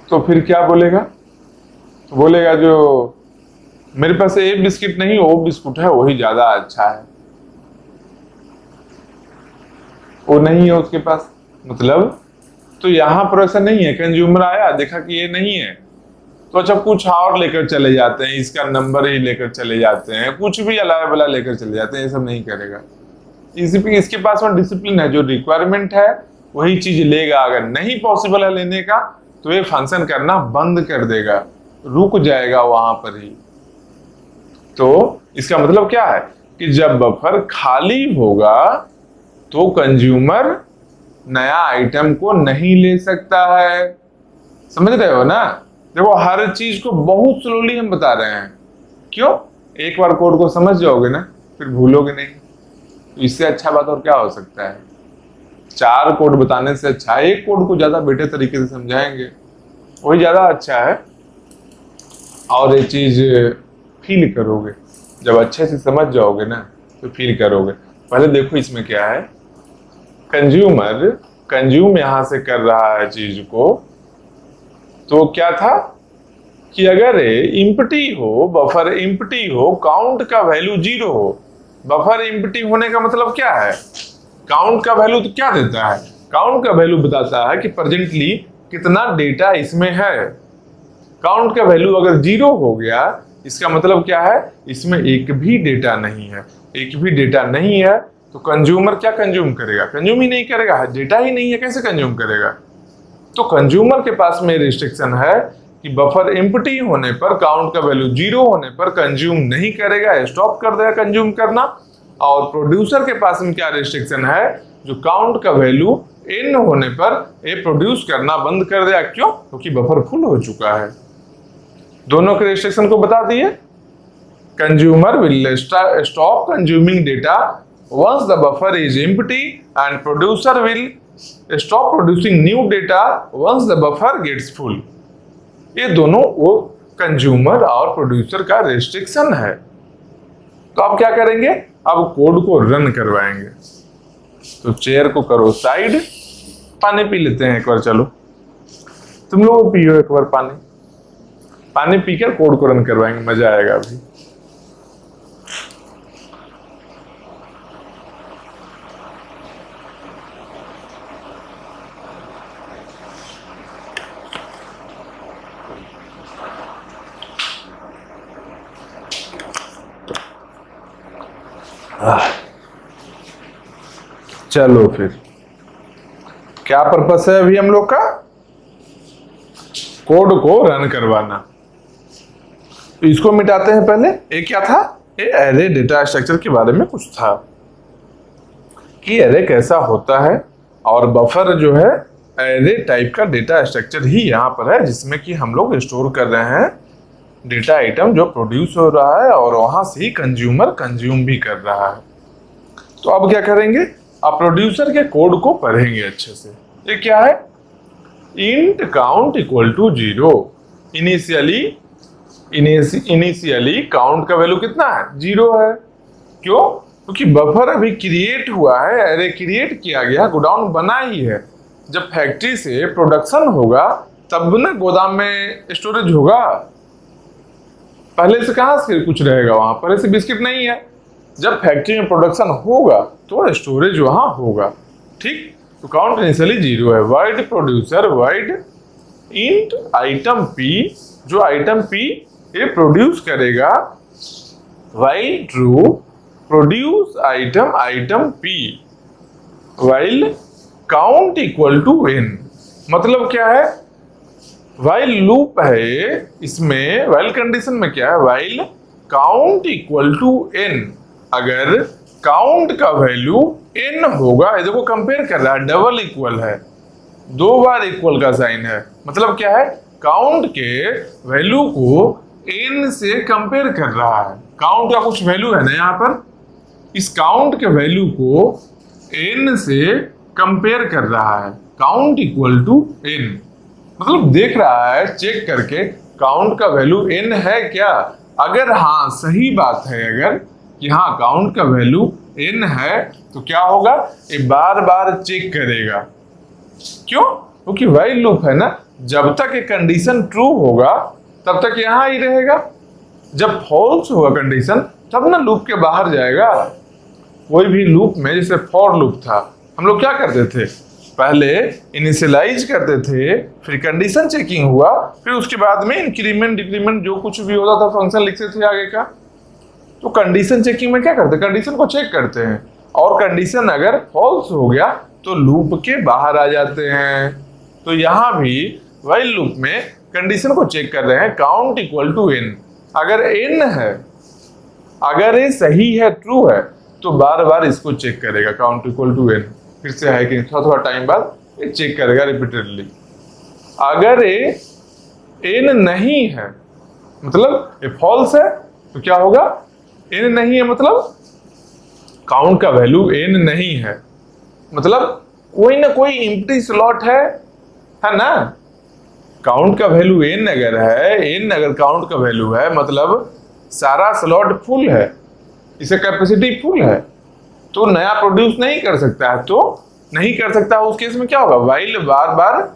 S1: तो फिर क्या बोलेगा? तो बोलेगा जो मेरे पास ये बिस्किट नहीं, वो बिस्कुट है वही ज्यादा अच्छा है, वो नहीं है उसके पास। मतलब तो यहाँ पर ऐसा नहीं है। कंज्यूमर आया देखा कि ये नहीं है तो अच्छा कुछ और लेकर चले जाते हैं, इसका नंबर ही लेकर चले जाते हैं, कुछ भी अलावा वाला लेकर चले जाते हैं। ये सब नहीं करेगा। इसके पास में डिसिप्लिन है, जो रिक्वायरमेंट है वही चीज लेगा। अगर नहीं पॉसिबल है लेने का तो ये फंक्शन करना बंद कर देगा, रुक जाएगा वहां पर ही। तो इसका मतलब क्या है कि जब बफर खाली होगा तो कंज्यूमर नया आइटम को नहीं ले सकता है। समझ रहे हो ना? देखो हर चीज को बहुत स्लोली हम बता रहे हैं। क्यों? एक बार कोड को समझ जाओगे ना फिर भूलोगे नहीं। तो इससे अच्छा बात और क्या हो सकता है? 4 कोड बताने से अच्छा एक कोड को ज्यादा बेटर तरीके से समझाएंगे, वही ज्यादा अच्छा है। और ये चीज फील करोगे जब अच्छे से समझ जाओगे ना, तो फील करोगे। पहले देखो इसमें क्या है। कंज्यूमर कंज्यूम यहां से कर रहा है चीज को, तो क्या था कि अगर इम्प्टी हो, बफर इम्प्टी हो, काउंट का वैल्यू 0 हो। बफर इम्प्टी होने का मतलब क्या है? काउंट का वैल्यू तो क्या देता है? काउंट का वैल्यू बताता है कि प्रेजेंटली कितना डेटा इसमें है। काउंट का वैल्यू अगर 0 हो गया, इसका मतलब क्या है? इसमें एक भी डेटा नहीं है। एक भी डेटा नहीं है तो कंज्यूमर क्या कंज्यूम करेगा? कंज्यूम ही नहीं करेगा, डेटा ही नहीं है, कैसे कंज्यूम करेगा? तो कंज्यूमर के पास में रिस्ट्रिक्शन है कि बफर एम्प्टी होने पर, काउंट का वैल्यू 0 होने पर कंज्यूम नहीं करेगा, स्टॉप कर देगा कंज्यूम करना। और प्रोड्यूसर के पास में क्या रिस्ट्रिक्शन है? जो काउंट का वैल्यू n होने पर ये प्रोड्यूस करना बंद कर देगा। क्यों? क्योंकि बफर फुल हो चुका है। दोनों के रिस्ट्रिक्शन को बता दिए। Consumer will stop consuming data once the buffer is empty and producer will stop producing new data once the buffer gets full। ये दोनों वो कंज्यूमर और प्रोड्यूसर का रेस्ट्रिक्शन है। तो आप क्या करेंगे? अब कोड को रन करवाएंगे। तो चेयर को करो साइड, पानी पी लेते हैं एक बार। चलो तुम लोग पियो एक बार पानी। पानी पीकर कोड को रन करवाएंगे, मजा आएगा अभी। चलो फिर क्या पर्पस है अभी हम लोग का? कोड को रन करवाना। तो इसको मिटाते हैं पहले। ये क्या था? ये एरे डेटा स्ट्रक्चर के बारे में कुछ था कि एरे कैसा होता है, और बफर जो है एरे टाइप का डेटा स्ट्रक्चर ही यहाँ पर है, जिसमें कि हम लोग स्टोर कर रहे हैं डेटा आइटम जो प्रोड्यूस हो रहा है, और वहां से ही कंज्यूमर कंज्यूम भी कर रहा है। तो अब क्या करेंगे? अब प्रोड्यूसर के कोड को पढ़ेंगे अच्छे से। ये क्या है? Int count equal to 0। Initially count का वैल्यू कितना है? 0 है। क्यों? क्योंकि बफर अभी क्रिएट हुआ है, एरे क्रिएट किया गया, गोडाउन बना ही है। जब फैक्ट्री से प्रोडक्शन होगा तब ना गोदाम में स्टोरेज होगा। पहले से कहां से कुछ रहेगा वहां? पहले से बिस्किट नहीं है। जब फैक्ट्री में प्रोडक्शन होगा तो स्टोरेज वहां होगा। ठीक? तो काउंट इनिशियली 0 है। Void producer void int item P, जो आइटम पी ये प्रोड्यूस करेगा, while true produce item P while count equal to n। मतलब क्या है? वाइल लूप है इसमें, वाइल कंडीशन में क्या है? While count equal to n। अगर काउंट का वैल्यू n होगा, ये देखो कंपेयर कर रहा है, डबल इक्वल है, 2 बार इक्वल का साइन है। मतलब क्या है? काउंट के वैल्यू को n से कंपेयर कर रहा है। काउंट का कुछ वैल्यू है ना यहाँ पर, इस काउंट के वैल्यू को n से कंपेयर कर रहा है। काउंट इक्वल टू n मतलब देख रहा है चेक करके काउंट का वैल्यू n है क्या। अगर हाँ सही बात है, अगर कि हाँ काउंट का वैल्यू n है, तो क्या होगा? ये बार बार चेक करेगा। क्यों? क्योंकि वाइल लूप है ना, जब तक ये कंडीशन ट्रू होगा तब तक यहां ही रहेगा। जब फॉल्स होगा कंडीशन तब ना लूप के बाहर जाएगा। कोई भी लूप में, जैसे फॉर लूप था, हम लोग क्या करते थे? पहले इनिशियलाइज करते थे, फिर कंडीशन चेकिंग हुआ, फिर उसके बाद में इंक्रीमेंट डिक्रीमेंट जो कुछ भी होता था फंक्शन लिखते थे आगे का। तो कंडीशन चेकिंग में क्या करते हैं? कंडीशन को चेक करते हैं, और कंडीशन अगर फॉल्स हो गया तो लूप के बाहर आ जाते हैं। तो यहाँ भी व्हाइल लूप में कंडीशन को चेक कर रहे हैं, काउंट इक्वल टू n। अगर n है, अगर ये सही है, ट्रू है, तो बार बार इसको चेक करेगा, काउंट इक्वल टू n। फिर से है कि थोड़ा थोड़ा टाइम बाद ये चेक करेगा रिपीटेडली। अगर ये n नहीं है, मतलब ये फॉल्स है, तो क्या होगा, n नहीं है मतलब काउंट का वैल्यू n नहीं है, मतलब कोई ना कोई एम्प्टी स्लॉट है ना। काउंट का वैल्यू n अगर है, n अगर काउंट का वैल्यू है मतलब सारा स्लॉट फुल है, इसका कैपेसिटी फुल है, तो नया प्रोड्यूस नहीं कर सकता है, तो नहीं कर सकता। उस केस में क्या होगा, वाइल बार बार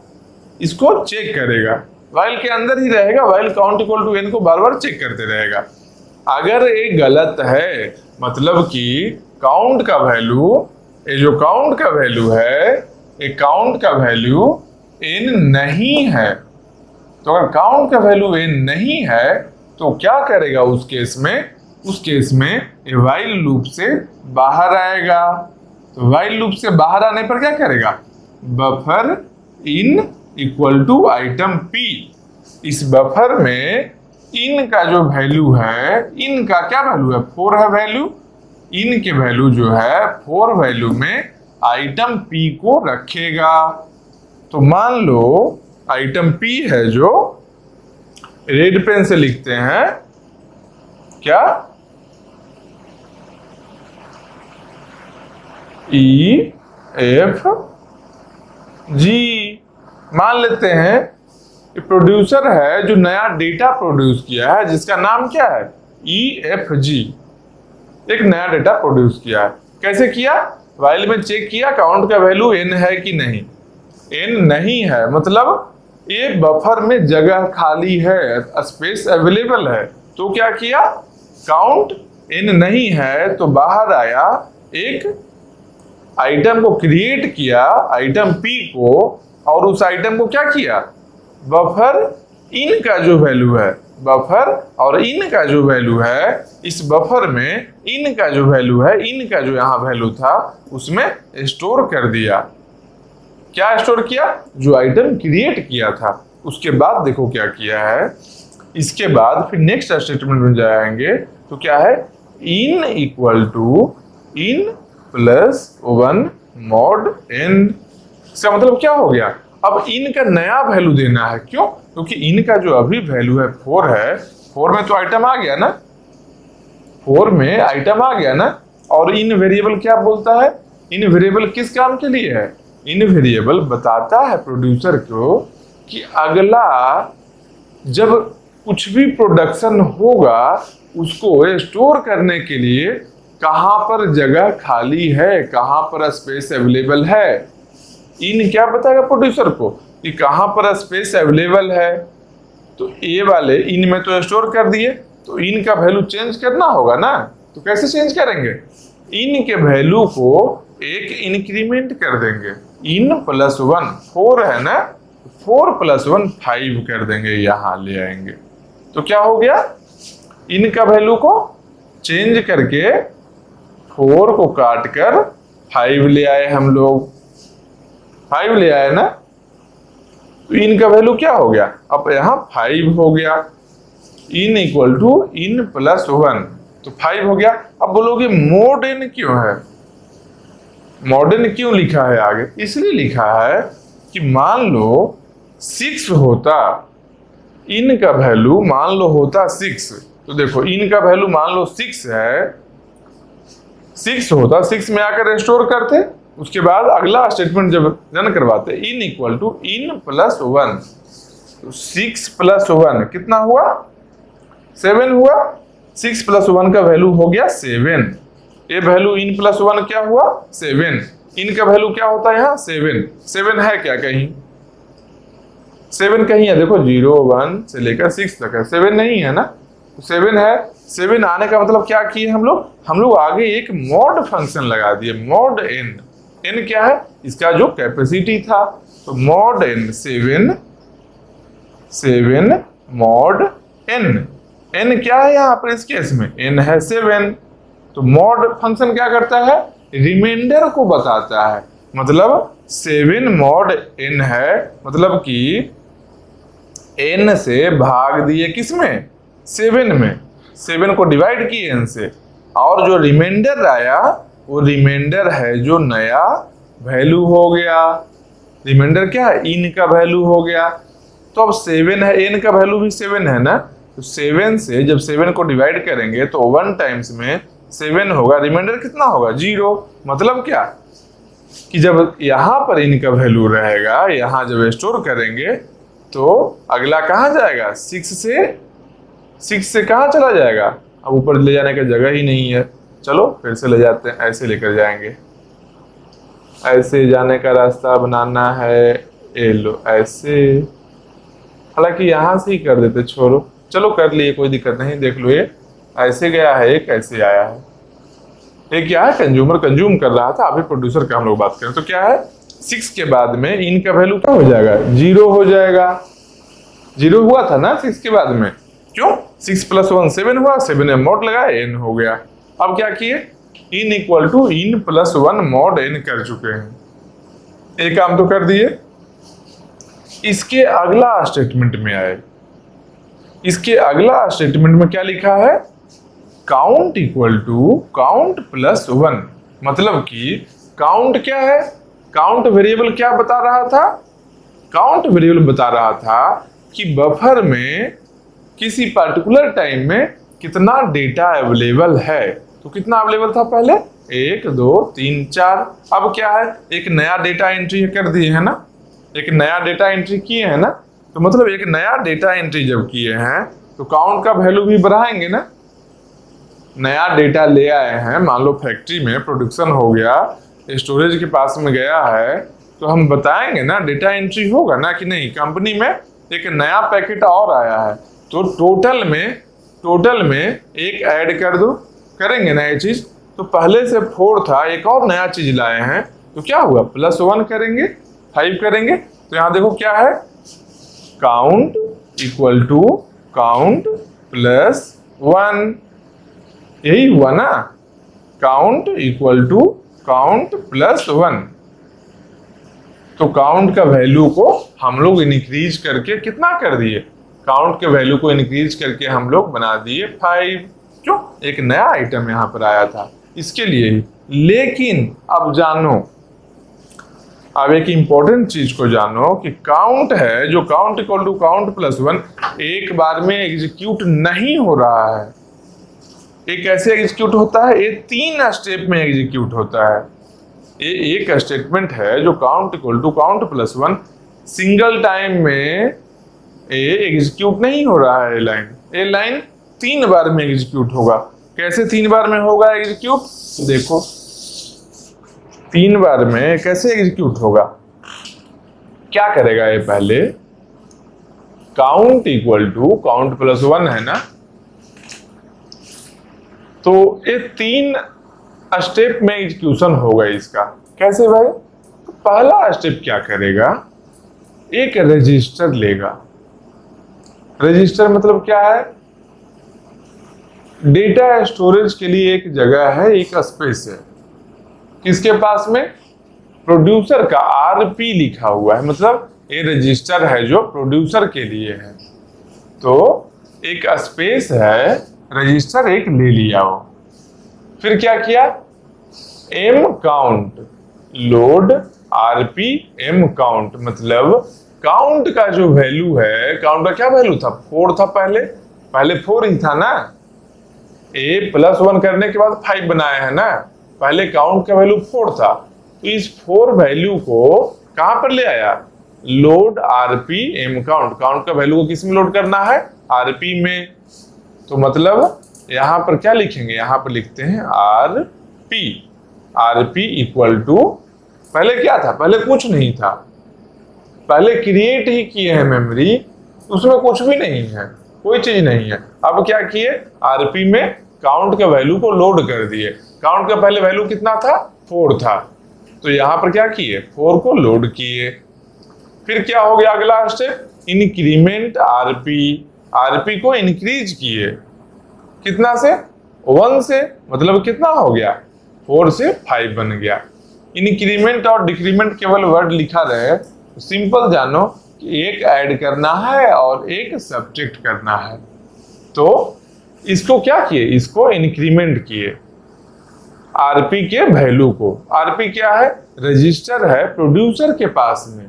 S1: इसको चेक करेगा, वाइल के अंदर ही रहेगा, while count equal to n को बार बार चेक करते रहेगा। अगर ये गलत है मतलब कि काउंट का वैल्यू, ये जो काउंट का वैल्यू है, ये काउंट का वैल्यू n नहीं है, तो अगर काउंट का वैल्यू n नहीं है तो क्या करेगा उस केस में, उस केस में ये वाइल लूप से बाहर आएगा। तो वाइल लूप से बाहर आने पर क्या करेगा, buffer in equal to item p, इस बफर में इन का जो वैल्यू है, इन का क्या वैल्यू है, 4 है वैल्यू, इन के वैल्यू जो है 4 वैल्यू में आइटम p को रखेगा। तो मान लो आइटम p है जो रेड पेन से लिखते हैं क्या, EFG मान लेते हैं प्रोड्यूसर है जो नया डेटा प्रोड्यूस किया है, जिसका नाम क्या है, EFG, एक नया डेटा प्रोड्यूस किया है। कैसे किया, वाइल में चेक किया काउंट का वैल्यू n है कि नहीं, n नहीं है मतलब ये बफर में जगह खाली है, स्पेस अवेलेबल है, तो क्या किया, काउंट n नहीं है तो बाहर आया, एक आइटम को क्रिएट किया, आइटम p को, और उस आइटम को क्या किया, बफर इन का जो वैल्यू है, बफर और इन का जो वैल्यू है, इस बफर में इन का जो वैल्यू है, इन का जो यहाँ वैल्यू था उसमें स्टोर कर दिया। क्या स्टोर किया, जो आइटम क्रिएट किया था। उसके बाद देखो क्या किया है, इसके बाद फिर नेक्स्ट स्टेटमेंट में जाएंगे तो क्या है, in equal to in plus 1 mod n। इसका मतलब क्या हो गया, अब इन का नया वैल्यू देना है, क्यों, क्योंकि इन का जो अभी वैल्यू है 4 है, 4 में तो आइटम आ गया ना, 4 में आइटम आ गया ना। और इन वेरिएबल क्या बोलता है, इन वेरिएबल किस काम के लिए है, इन वेरिएबल बताता है प्रोड्यूसर को कि अगला जब कुछ भी प्रोडक्शन होगा उसको स्टोर करने के लिए कहां पर जगह खाली है, कहां पर स्पेस अवेलेबल है। इन क्या बताएगा प्रोड्यूसर को कि कहां पर स्पेस अवेलेबल है, तो ए वाले इन में तो स्टोर कर दिए, तो इन का वैल्यू चेंज करना होगा ना, तो कैसे चेंज करेंगे, इन के वैल्यू को एक इंक्रीमेंट कर देंगे, इन प्लस 1 4 है ना, 4 प्लस 1 5 कर देंगे, यहां ले आएंगे। तो क्या हो गया, इन का वैल्यू को चेंज करके 4 को काट कर 5 ले आए हम लोग, 5 ले आए ना, तो इन का वैल्यू क्या हो गया, अब यहाँ 5 हो गया, in equal to in plus 1, तो 5 हो गया। अब बोलोगे मोड n क्यों है, मोड n क्यों लिखा है आगे, इसलिए लिखा है कि मान लो 6 होता, इन का वैल्यू मान लो होता 6, तो देखो इन का वैल्यू मान लो 6 है, 6 होता, 6 में आकर स्टोर करते, उसके बाद अगला स्टेटमेंट जब रन करवाते, in equal to in plus 1, तो 6 प्लस 1 कितना हुआ, 7 हुआ, 6 प्लस 1 का वैल्यू हो गया 7, ये वैल्यू इन प्लस 1 क्या हुआ 7, इन का वैल्यू क्या होता है यहाँ 7 है क्या कहीं, 7 कहीं है, देखो 0 1 से लेकर 6 तक है, 7 नहीं है ना, 7 है। 7 आने का मतलब क्या किए हम लोग आगे एक मॉड फंक्शन लगा दिए, मॉड n क्या है, इसका जो कैपेसिटी था, तो मॉड n 7 मॉड n क्या है यहाँ पर इस केस में, n है 7, तो मॉड फंक्शन क्या करता है, रिमाइंडर को बताता है, मतलब 7 मॉड n है, मतलब कि n से भाग दिए किसमें, 7 में, 7 को डिवाइड किए n से, और जो रिमाइंडर आया वो रिमाइंडर है जो नया वैल्यू हो गया, रिमाइंडर क्या है, इन का वैल्यू हो गया। तो अब 7 है, n का वैल्यू भी 7 है ना, तो 7 से जब 7 को डिवाइड करेंगे तो 1 टाइम्स में 7 होगा, रिमाइंडर कितना होगा 0। मतलब क्या कि जब यहाँ पर n का वैल्यू रहेगा, यहाँ जब स्टोर करेंगे तो अगला कहाँ जाएगा, 6 से कहाँ चला जाएगा, अब ऊपर ले जाने का जगह ही नहीं है। चलो फिर से ले जाते हैं, ऐसे लेकर जाएंगे, ऐसे जाने का रास्ता बनाना है, ये लो ऐसे, हालांकि यहाँ से ही कर देते, छोड़ो, चलो कर लिए कोई दिक्कत नहीं। देख लो ये ऐसे गया है, एक ऐसे आया है, एक क्या है कंज्यूमर कंज्यूम कर रहा था, अभी प्रोड्यूसर का हम लोग बात करें तो क्या है 6 के बाद में इन का वैल्यू क्या हो जाएगा, 0 हो जाएगा। 0 हुआ था ना 6 के बाद में, क्यों 6 + 1 7 हुआ, 7 में मॉड लगाया n हो गया। अब क्या किए in equal to in plus 1 mod n कर चुके हैं, एक काम तो कर दिए। इसके अगला स्टेटमेंट में आए, इसके अगला स्टेटमेंट में क्या लिखा है, count equal to count plus 1, मतलब कि काउंट क्या है, काउंट वेरिएबल क्या बता रहा था, काउंट वेरिएबल बता रहा था कि बफर में किसी पर्टिकुलर टाइम में कितना डेटा अवेलेबल है। तो कितना अवेलेबल था पहले 1 2 3 4, अब क्या है एक नया डेटा एंट्री कर दिए है ना, एक नया डेटा एंट्री किए हैं ना, तो मतलब एक नया डेटा एंट्री जब किए हैं तो काउंट का वैल्यू भी बढ़ाएंगे ना। नया डेटा ले आए हैं, मान लो फैक्ट्री में प्रोडक्शन हो गया, स्टोरेज के पास में गया है, तो हम बताएंगे ना डेटा एंट्री होगा ना कि नहीं, कंपनी में एक नया पैकेट और आया है तो टोटल में एक ऐड कर दो, करेंगे ना ये चीज। तो पहले से 4 था, एक और नया चीज लाए हैं तो क्या हुआ +1 करेंगे, 5 करेंगे, तो यहाँ देखो क्या है count equal to count plus 1, यही हुआ ना, count equal to count plus 1। तो काउंट का वैल्यू को हम लोग इंक्रीज करके कितना कर दिए, काउंट के वैल्यू को इंक्रीज करके हम लोग बना दिए 5, क्यों एक नया आइटम यहाँ पर आया था इसके लिए ही। लेकिन अब जानो, अब एक इंपॉर्टेंट चीज को जानो कि काउंट है जो count equal to count plus 1 एक बार में एग्जीक्यूट नहीं हो रहा है। ये कैसे एग्जीक्यूट होता है, ये 3 स्टेप में एग्जीक्यूट होता है। ये एक स्टेटमेंट है जो count equal to count plus 1 single time में ये एग्जीक्यूट नहीं हो रहा है। ये लाइन 3 बार में एग्जीक्यूट होगा। कैसे 3 बार में होगा एग्जीक्यूट, देखो 3 बार में कैसे एग्जीक्यूट होगा, क्या करेगा ये, पहले count equal to count plus 1 है ना, तो ये 3 स्टेप में एग्जीक्यूशन होगा इसका। कैसे भाई, तो पहला स्टेप क्या करेगा, एक रजिस्टर लेगा। रजिस्टर मतलब क्या है, डेटा स्टोरेज के लिए एक जगह है, एक स्पेस है, किसके पास में, प्रोड्यूसर का आरपी लिखा हुआ है, मतलब ये रजिस्टर है जो प्रोड्यूसर के लिए है। तो एक स्पेस है, रजिस्टर एक ले लिया हो, फिर क्या किया, M count load RP M count, मतलब काउंट का जो वैल्यू है, काउंट का क्या वैल्यू था, 4 था पहले 4 ही था ना, ए प्लस 1 करने के बाद 5 बनाया है ना, पहले काउंट का वैल्यू 4 था, तो इस 4 वैल्यू को कहां पर ले आया, load RP M count, count का वैल्यू को किस में लोड करना है, आरपी में। तो मतलब यहां पर क्या लिखेंगे, यहां पर लिखते हैं आरपी इक्वल टू, पहले क्या था, पहले कुछ नहीं था, पहले क्रिएट ही किए हैं मेमोरी, उसमें कुछ भी नहीं है, कोई चीज नहीं है। अब क्या किए, आरपी में काउंट का वैल्यू को लोड कर दिए। काउंट का पहले वैल्यू कितना था, 4 था, तो यहां पर क्या किए, 4 को लोड किए। फिर क्या हो गया अगला स्टेप, इंक्रीमेंट आरपी को इंक्रीज किए, कितना से, 1 से, मतलब कितना हो गया, 4 से 5 बन गया। इंक्रीमेंट और डिक्रीमेंट केवल वर्ड लिखा रहे, तो सिंपल जानो कि एक ऐड करना है और एक सब्ट्रैक्ट करना है। तो इसको क्या किए, इसको इंक्रीमेंट किए आरपी के वैल्यू को। आरपी क्या है, रजिस्टर है प्रोड्यूसर के पास में,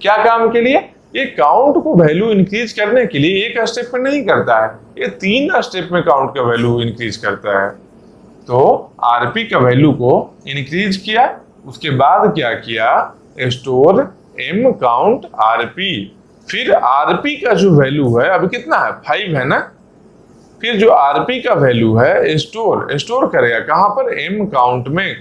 S1: क्या काम के लिए, ये काउंट को वैल्यू इंक्रीज करने के लिए एक स्टेप में नहीं करता है, ये 3 स्टेप में काउंट का वैल्यू इंक्रीज करता है। तो आरपी का वैल्यू को इंक्रीज किया, उसके बाद क्या किया, स्टोर एम काउंट आरपी, फिर आरपी का जो वैल्यू है अभी कितना है 5 है ना, फिर जो आरपी का वैल्यू है स्टोर करेगा कहां पर, एम काउंट में,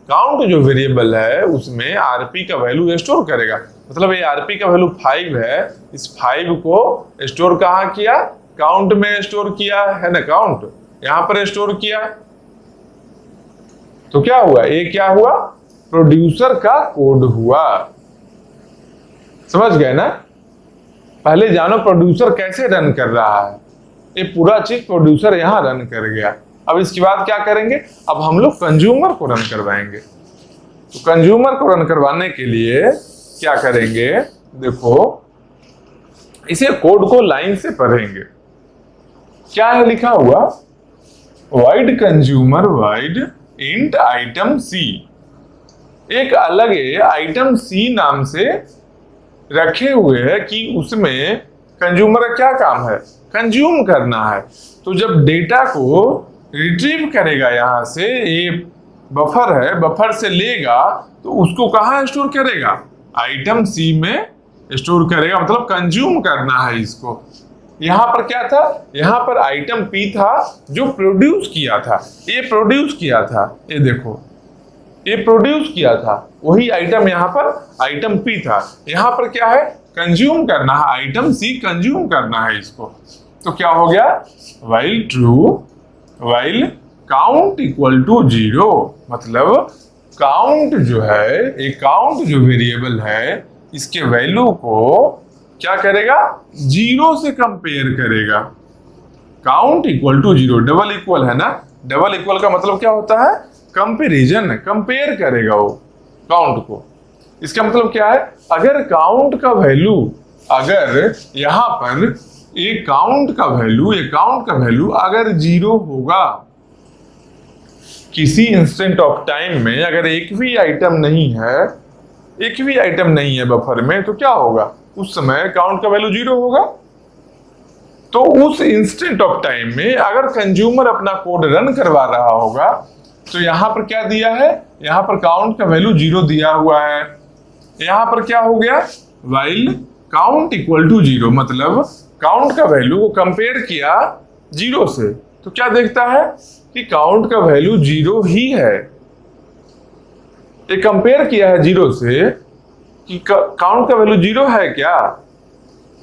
S1: काउंट जो वेरिएबल है उसमें आरपी का वैल्यू स्टोर करेगा। मतलब ये आरपी का वैल्यू 5 है, इस 5 को स्टोर कहां किया, काउंट में स्टोर किया है ना, काउंट यहां पर स्टोर किया। तो क्या हुआ, ये क्या हुआ, प्रोड्यूसर का कोड हुआ। समझ गए ना, पहले जानो प्रोड्यूसर कैसे रन कर रहा है, ये पूरा चीज प्रोड्यूसर यहां रन कर गया। अब इसके बाद क्या करेंगे, अब हम लोग कंज्यूमर को रन करवाएंगे। तो कंज्यूमर को रन करवाने के लिए क्या करेंगे, देखो इसे कोड को लाइन से पढ़ेंगे। क्या है लिखा हुआ, void consumer void int item C, एक अलग आइटम सी नाम से रखे हुए है कि उसमें कंज्यूमर का क्या काम है, कंज्यूम करना है। तो जब डेटा को रिट्रीव करेगा यहां से, ये बफर है, बफर से लेगा तो उसको कहां स्टोर करेगा, आइटम सी में स्टोर करेगा, मतलब कंज्यूम करना है इसको। यहां पर क्या था, यहां पर आइटम पी था जो प्रोड्यूस किया था, ये प्रोड्यूस किया था, ये देखो ये प्रोड्यूस किया था, वही आइटम यहां पर आइटम पी था। यहां पर क्या है, कंज्यूम करना है, आइटम सी कंज्यूम करना है इसको। तो क्या हो गया, while true, while count equal to 0, मतलब काउंट जो है, एक काउंट जो वेरिएबल है, इसके वैल्यू को क्या करेगा, 0 से कंपेयर करेगा। Count equal to 0, double equal है ना, डबल इक्वल का मतलब क्या होता है, कंपेरिजन, कंपेयर करेगा वो काउंट को। इसका मतलब क्या है, अगर काउंट का वैल्यू, अगर यहां पर ये काउंट का वैल्यू अगर 0 होगा, किसी इंस्टेंट ऑफ टाइम में अगर एक भी आइटम नहीं है बफर में, तो क्या होगा, उस समय काउंट का वैल्यू 0 होगा। तो उस इंस्टेंट ऑफ टाइम में अगर कंज्यूमर अपना कोड रन करवा रहा होगा, तो यहां पर क्या दिया है, यहां पर काउंट का वैल्यू 0 दिया हुआ है। यहां पर क्या हो गया, वाइल काउंट इक्वल टू 0, मतलब काउंट का वैल्यू को कंपेयर किया 0 से, तो क्या देखता है कि काउंट का वैल्यू 0 ही है। ये कंपेयर किया है 0 से कि काउंट का वैल्यू 0 है क्या,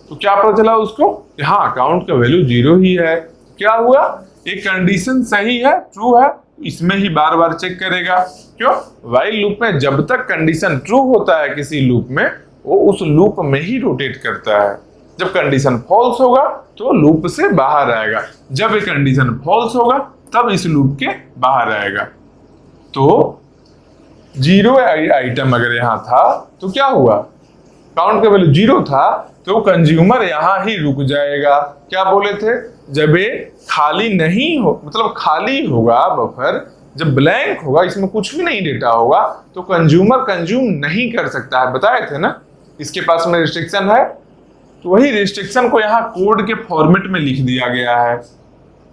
S1: तो क्या पता चला उसको, हाँ काउंट का वैल्यू 0 ही है। क्या हुआ, एक कंडीशन सही है, ट्रू है, इसमें ही बार बार चेक करेगा। क्यों, वाइल लूप में जब तक कंडीशन ट्रू होता है किसी लूप में, वो उस लूप में ही रोटेट करता है। जब कंडीशन फॉल्स होगा तो लूप से बाहर आएगा, जब ये कंडीशन फॉल्स होगा तब इस लूप के बाहर आएगा। तो 0 आइटम अगर यहां था तो क्या हुआ, काउंट का वैल्यू 0 था, तो कंज्यूमर यहां ही रुक जाएगा। क्या बोले थे, जब ये खाली नहीं हो, मतलब खाली होगा बफर, जब ब्लैंक होगा, इसमें कुछ भी नहीं डेटा होगा, तो कंज्यूमर कंज्यूम नहीं कर सकता है, बताए थे ना, इसके पास में रिस्ट्रिक्शन है। तो वही रिस्ट्रिक्शन को यहाँ कोड के फॉर्मेट में लिख दिया गया है।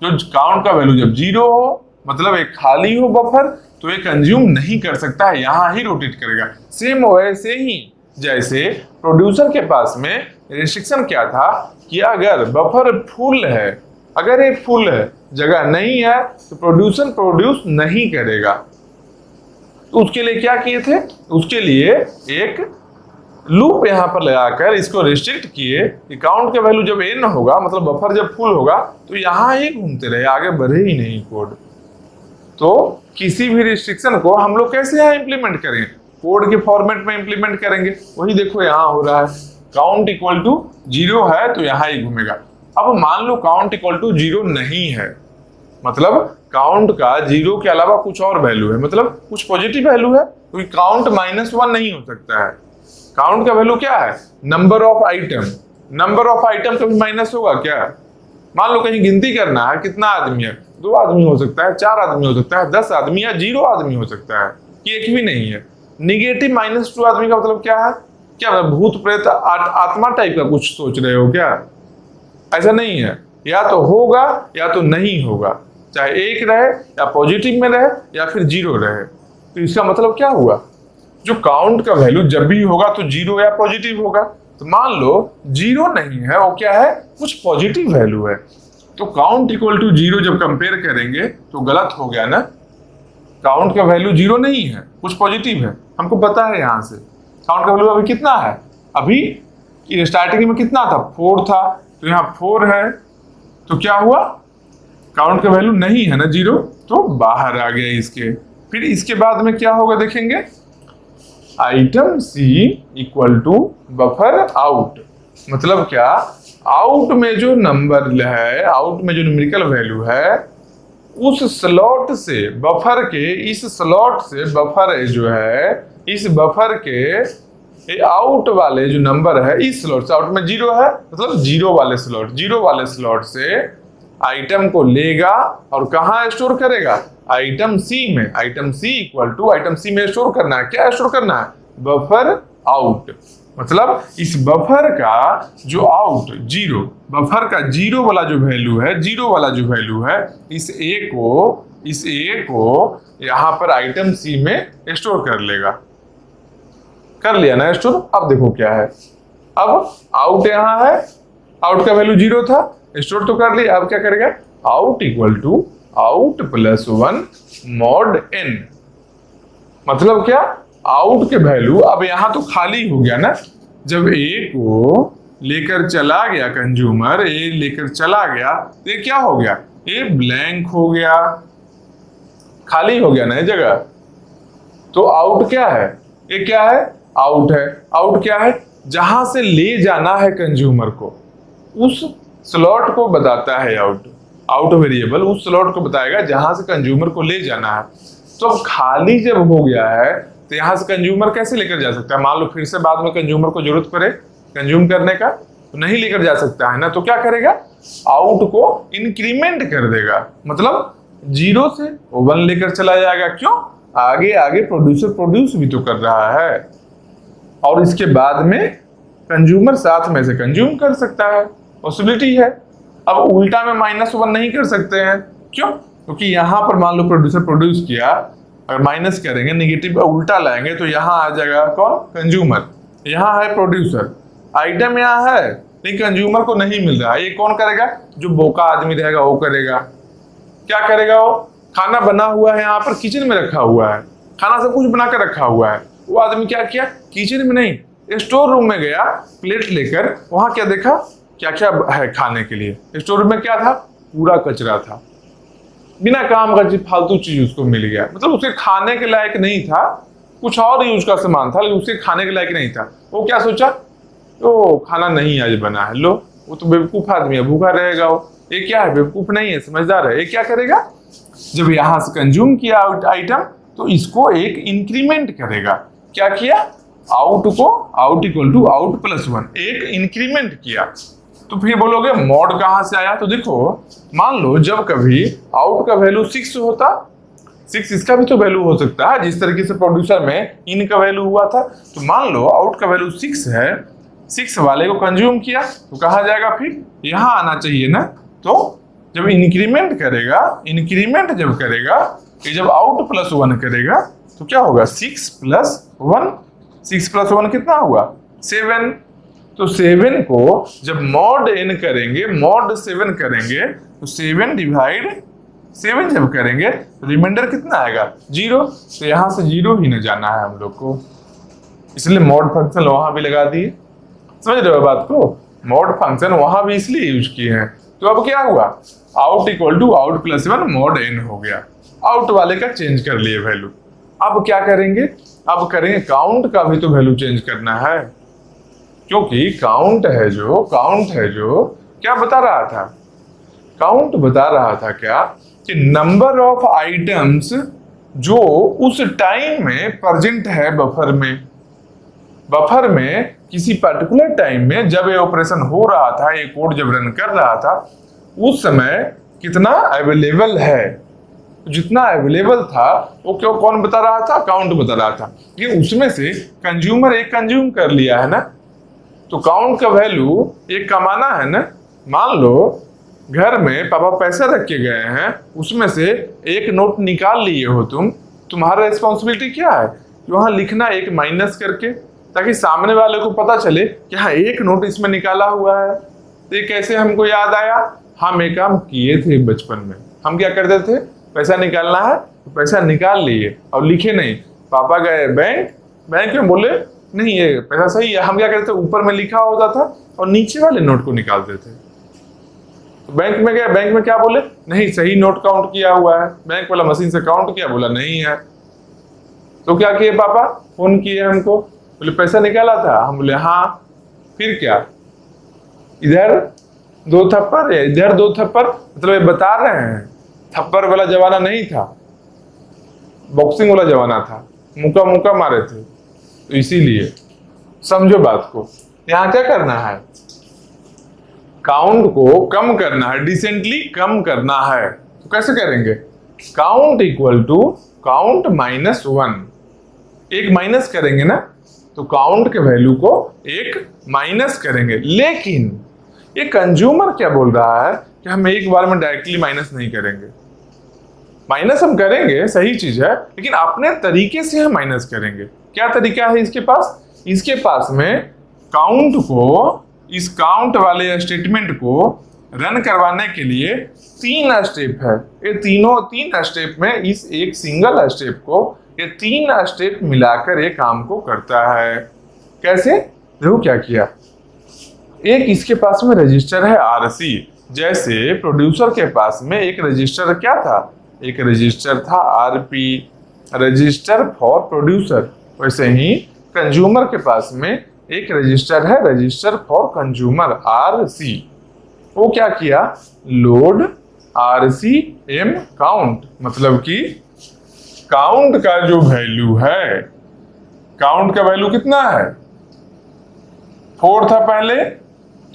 S1: जो काउंट का वैल्यू जब 0 हो, मतलब एक खाली हो बफर, तो ये कंज्यूम नहीं कर सकता है, यहां ही रोटेट करेगा। सेम वैसे ही जैसे प्रोड्यूसर के पास में रिस्ट्रिक्शन क्या था कि अगर बफर फुल है, अगर ये फुल है, जगह नहीं है, तो प्रोड्यूसर प्रोड्यूस नहीं करेगा। तो उसके लिए क्या किए थे, उसके लिए एक लूप यहां पर लगाकर इसको रिस्ट्रिक्ट किए कि काउंट का वैल्यू जब n होगा, मतलब बफर जब फुल होगा, तो यहां ही घूमते रहे, आगे बढ़े ही नहीं कोड। तो किसी भी रिस्ट्रिक्शन को हम लोग कैसे यहाँ इंप्लीमेंट करेंगे, कोड के फॉर्मेट में इंप्लीमेंट करेंगे। वही देखो यहाँ हो रहा है, काउंट इक्वल टू 0 है तो यहाँ ही घूमेगा। अब मान लो काउंट इक्वल टू 0 नहीं है, मतलब काउंट का 0 के अलावा कुछ और वैल्यू है, मतलब कुछ पॉजिटिव वैल्यू है, क्योंकि काउंट -1 नहीं हो सकता है। काउंट का वैल्यू क्या है, number of item, number of item कभी माइनस होगा क्या। मान लो कहीं गिनती करना है, कितना आदमी है, 2 आदमी हो सकता है, 4 आदमी हो सकता है, 10 आदमी या 0 आदमी हो सकता है, कि एक भी नहीं है। निगेटिव -2 आदमी का मतलब क्या है, क्या भूत प्रेत आत्मा टाइप का कुछ सोच रहे हो क्या? ऐसा नहीं है, या तो होगा या तो नहीं होगा, चाहे एक रहे या पॉजिटिव में रहे या फिर जीरो रहे। तो इसका मतलब क्या हुआ, जो काउंट का वैल्यू जब भी होगा तो जीरो या पॉजिटिव होगा। तो मान लो जीरो नहीं है, वो क्या है, कुछ पॉजिटिव वैल्यू है। तो काउंट इक्वल टू जीरो जब कंपेयर करेंगे तो गलत हो गया ना, काउंट का वैल्यू जीरो नहीं है, कुछ पॉजिटिव है। हमको पता है यहाँ से काउंट का वैल्यू अभी कितना है, अभी स्टार्टिंग में कितना था, 4 था, तो यहाँ 4 है, तो क्या हुआ, काउंट का वैल्यू नहीं है ना जीरो, तो बाहर आ गया इसके। फिर इसके बाद में क्या होगा देखेंगे, item C equal to buffer out. मतलब क्या, आउट में जो नंबर है, आउट में जो न्यूमेरिकल वैल्यू है, उस स्लॉट से बफर के, इस स्लॉट से बफर जो है, इस बफर के आउट वाले जो नंबर है, इस स्लॉट से, आउट में जीरो है मतलब जीरो वाले स्लॉट से आइटम को लेगा और कहाँ स्टोर करेगा, आइटम सी में। Item C equal to, item C में स्टोर करना है, क्या स्टोर करना है, बफर आउट। मतलब इस बफर का जो आउट जीरो, बफर का जीरो वाला जो वैल्यू है, जीरो वाला जो वैल्यू है, इस ए को यहाँ पर आइटम सी में स्टोर कर लेगा। कर लिया ना स्टोर। अब देखो क्या है, अब आउट यहाँ है, आउट का वैल्यू जीरो था, स्टोर तो कर लिया। अब क्या करेगा, out equal to out plus 1 mod n। मतलब क्या, आउट के वैल्यू अब यहां तो खाली हो गया ना, जब ए को लेकर चला गया कंज्यूमर, ए लेकर चला गया तो ये क्या हो गया, ए ब्लैंक हो गया, खाली हो गया ना ये जगह। तो आउट क्या है, ये क्या है, आउट है। आउट क्या है, जहां से ले जाना है कंज्यूमर को, उस स्लॉट को बताता है आउट। आउट वेरिएबल उस स्लॉट को बताएगा जहां से कंज्यूमर को ले जाना है। तो अब खाली जब हो गया है तो यहां से कंज्यूमर कैसे लेकर जा सकता है, मान लो फिर से बाद में कंज्यूमर को जरूरत पड़े कंज्यूम करने का, तो नहीं लेकर जा सकता है ना। तो क्या करेगा, आउट को इंक्रीमेंट कर देगा, मतलब जीरो से 1 लेकर चला जाएगा। क्यों, आगे आगे प्रोड्यूसर प्रोड्यूस भी तो कर रहा है, और इसके बाद में कंज्यूमर साथ में से कंज्यूम कर सकता है, पॉसिबिलिटी है। अब उल्टा में -1 नहीं कर सकते हैं, क्यों, क्योंकि यहाँ पर मान लो प्रोड्यूसर प्रोड्यूस किया, अगर माइनस करेंगे, नेगेटिव उल्टा लाएंगे तो यहाँ आ जाएगा कौन, कंज्यूमर। यहाँ है प्रोड्यूसर, आइटम यहाँ है लेकिन कंज्यूमर को नहीं मिल रहा है। ये कौन करेगा, जो बोका आदमी रहेगा वो करेगा। क्या करेगा, वो खाना बना हुआ है, यहाँ पर किचन में रखा हुआ है, खाना सब कुछ बना कर रखा हुआ है। वो आदमी क्या किया, किचन में नहीं, स्टोर रूम में गया प्लेट लेकर, वहां क्या देखा, क्या क्या है खाने के लिए। स्टोर रूम में क्या था, पूरा कचरा था, बिना काम का फालतू चीज उसको मिल गया। मतलब उसके खाने के लायक नहीं था, कुछ और यूज का सामान था लेकिन उसके खाने के लायक नहीं था। वो क्या सोचा, तो खाना नहीं आज बना है, लो, वो तो बेवकूफ आदमी है, भूखा रहेगा वो। ये क्या है, बेवकूफ नहीं है, समझदार है। ये क्या करेगा, जब यहां से कंज्यूम किया आइटम तो इसको एक इंक्रीमेंट करेगा। क्या किया, आउट को, out equal to out plus 1, एक इंक्रीमेंट किया। तो फिर बोलोगे मॉड कहां से आया, तो देखो मान लो जब कभी आउट का वैल्यू 6 होता, 6 इसका भी तो वैल्यू हो सकता है, जिस तरीके से प्रोड्यूसर में इन का वैल्यू हुआ था। तो मान लो आउट का वैल्यू 6 है, 6 वाले को कंज्यूम किया तो कहा जाएगा, फिर यहाँ आना चाहिए ना। तो जब इंक्रीमेंट करेगा, इंक्रीमेंट जब करेगा, ये जब आउट प्लस 1 करेगा तो क्या होगा, 6 प्लस 1, 6 प्लस 1 कितना हुआ, 7। तो 7 को जब मॉड n करेंगे, मॉड 7 करेंगे, तो 7 डिवाइड 7 जब करेंगे तो रिमाइंडर कितना आएगा, 0। तो यहां से 0 ही न जाना है हम लोग को, इसलिए मॉड फंक्शन वहां भी लगा दिए। समझ रहे हो बात को, मॉड फंक्शन वहां भी इसलिए यूज किए हैं। तो अब क्या हुआ, out equal to out plus 1 mod n हो गया, आउट वाले का चेंज कर लिए वैल्यू। अब क्या करेंगे, अब करेंगे काउंट का भी तो वैल्यू चेंज करना है, क्योंकि काउंट है जो क्या बता रहा था, काउंट बता रहा था क्या, कि नंबर ऑफ आइटम्स जो उस टाइम में प्रेजेंट है बफर में, बफर में किसी पर्टिकुलर टाइम में जब ये ऑपरेशन हो रहा था, ये कोड जब रन कर रहा था, उस समय कितना अवेलेबल है, जितना अवेलेबल था वो क्यों कौन बता रहा था, अकाउंट बता रहा था, लेकिन उसमें से कंज्यूमर एक कंज्यूम कर लिया है ना, तो काउंट का वैल्यू एक कमाना है ना। मान लो घर में पापा पैसा रख के गए हैं, उसमें से एक नोट निकाल लिए हो तुम, तुम्हारा रिस्पॉन्सिबिलिटी क्या है, वहां लिखना एक माइनस करके, ताकि सामने वाले को पता चले कि हाँ एक नोट इसमें निकाला हुआ है। तो ये कैसे हमको याद आया, हम एक काम किए थे बचपन में, हम क्या करते थे, पैसा निकालना है तो पैसा निकाल लिए और लिखे नहीं, पापा गए बैंक में बोले नहीं ये पैसा सही है, हम क्या करते थे, ऊपर में लिखा होता था और नीचे वाले नोट को निकालते थे। तो बैंक में गए, बैंक में क्या बोले, नहीं सही नोट काउंट किया हुआ है, बैंक वाला मशीन से काउंट किया, बोला नहीं है। तो क्या किए पापा, फोन किए हमको, बोले पैसा निकाला था, हम बोले हाँ, फिर क्या, इधर 2 थप्पड़ या इधर 2 थप्पड़, मतलब ये बता रहे हैं थप्पड़ वाला जमाना नहीं था, बॉक्सिंग वाला जमाना था, मुक्का मारे थे, तो इसीलिए समझो बात को। यहाँ क्या करना है, काउंट को कम करना है, डिसेंटली कम करना है। तो कैसे करेंगे, काउंट इक्वल टू काउंट -1, एक माइनस करेंगे ना, तो काउंट के वैल्यू को एक माइनस करेंगे। लेकिन ये कंज्यूमर क्या बोल रहा है कि हम एक बार में डायरेक्टली माइनस नहीं करेंगे, माइनस हम करेंगे सही चीज है, लेकिन अपने तरीके से हम माइनस करेंगे। क्या तरीका है इसके पास, इसके पास में काउंट को, इस काउंट वाले स्टेटमेंट को रन करवाने के लिए 3 स्टेप है। ये तीन स्टेप में इस एक सिंगल स्टेप को ये 3 स्टेप मिलाकर ये काम को करता है। कैसे, देखो क्या किया, एक इसके पास में रजिस्टर है RC, जैसे प्रोड्यूसर के पास में एक रजिस्टर क्या था, एक रजिस्टर था RP, रजिस्टर फॉर प्रोड्यूसर, वैसे ही कंज्यूमर के पास में एक रजिस्टर है, रजिस्टर फॉर कंज्यूमर RC। वो क्या किया, लोड RCM काउंट, मतलब कि काउंट का जो वैल्यू है, काउंट का वैल्यू कितना है, 4 था पहले,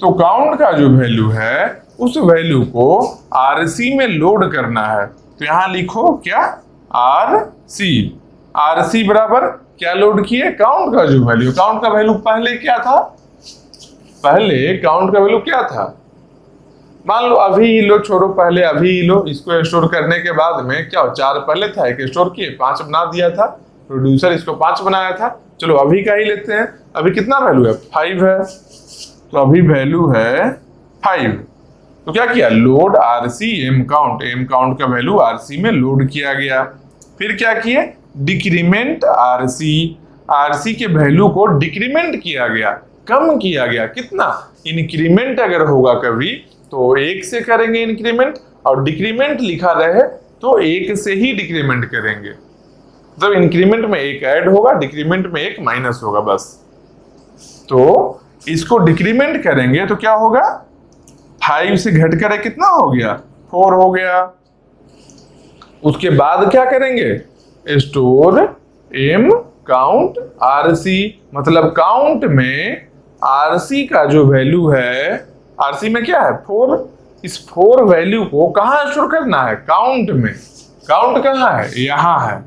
S1: तो काउंट का जो वैल्यू है उस वैल्यू को RC में लोड करना है। तो यहां लिखो क्या, RC बराबर क्या लोड किए, काउंट का जो वैल्यू, काउंट का वैल्यू पहले क्या था, पहले काउंट का वैल्यू क्या था, मान लो अभी ही लो, छोड़ो पहले अभी ही लो, इसको स्टोर करने के बाद में क्या 4 पहले था, एक स्टोर किए, 5 बना दिया था, प्रोड्यूसर इसको 5 बनाया था। चलो अभी का ही लेते हैं, अभी कितना वैल्यू है, 5 है, तो अभी वैल्यू है 5। तो क्या किया, load RCM count, M count का वैल्यू RC में लोड किया गया। फिर क्या किए, डिक्रीमेंट RC के वैल्यू को डिक्रीमेंट किया गया, कम किया गया। कितना, इंक्रीमेंट अगर होगा कभी तो 1 से करेंगे इंक्रीमेंट, और डिक्रीमेंट लिखा रहे तो 1 से ही डिक्रीमेंट करेंगे। जब इंक्रीमेंट में 1 ऐड होगा, डिक्रीमेंट में 1 माइनस होगा बस। तो इसको डिक्रीमेंट करेंगे तो क्या होगा, 5 से घटकर कितना हो गया, 4 हो गया। उसके बाद क्या करेंगे, स्टोर एम काउंट RC, मतलब काउंट में RC का जो वैल्यू है, RC में क्या है 4, इस 4 वैल्यू को कहां स्टोर करना है, काउंट में। काउंट कहां है, यहां है।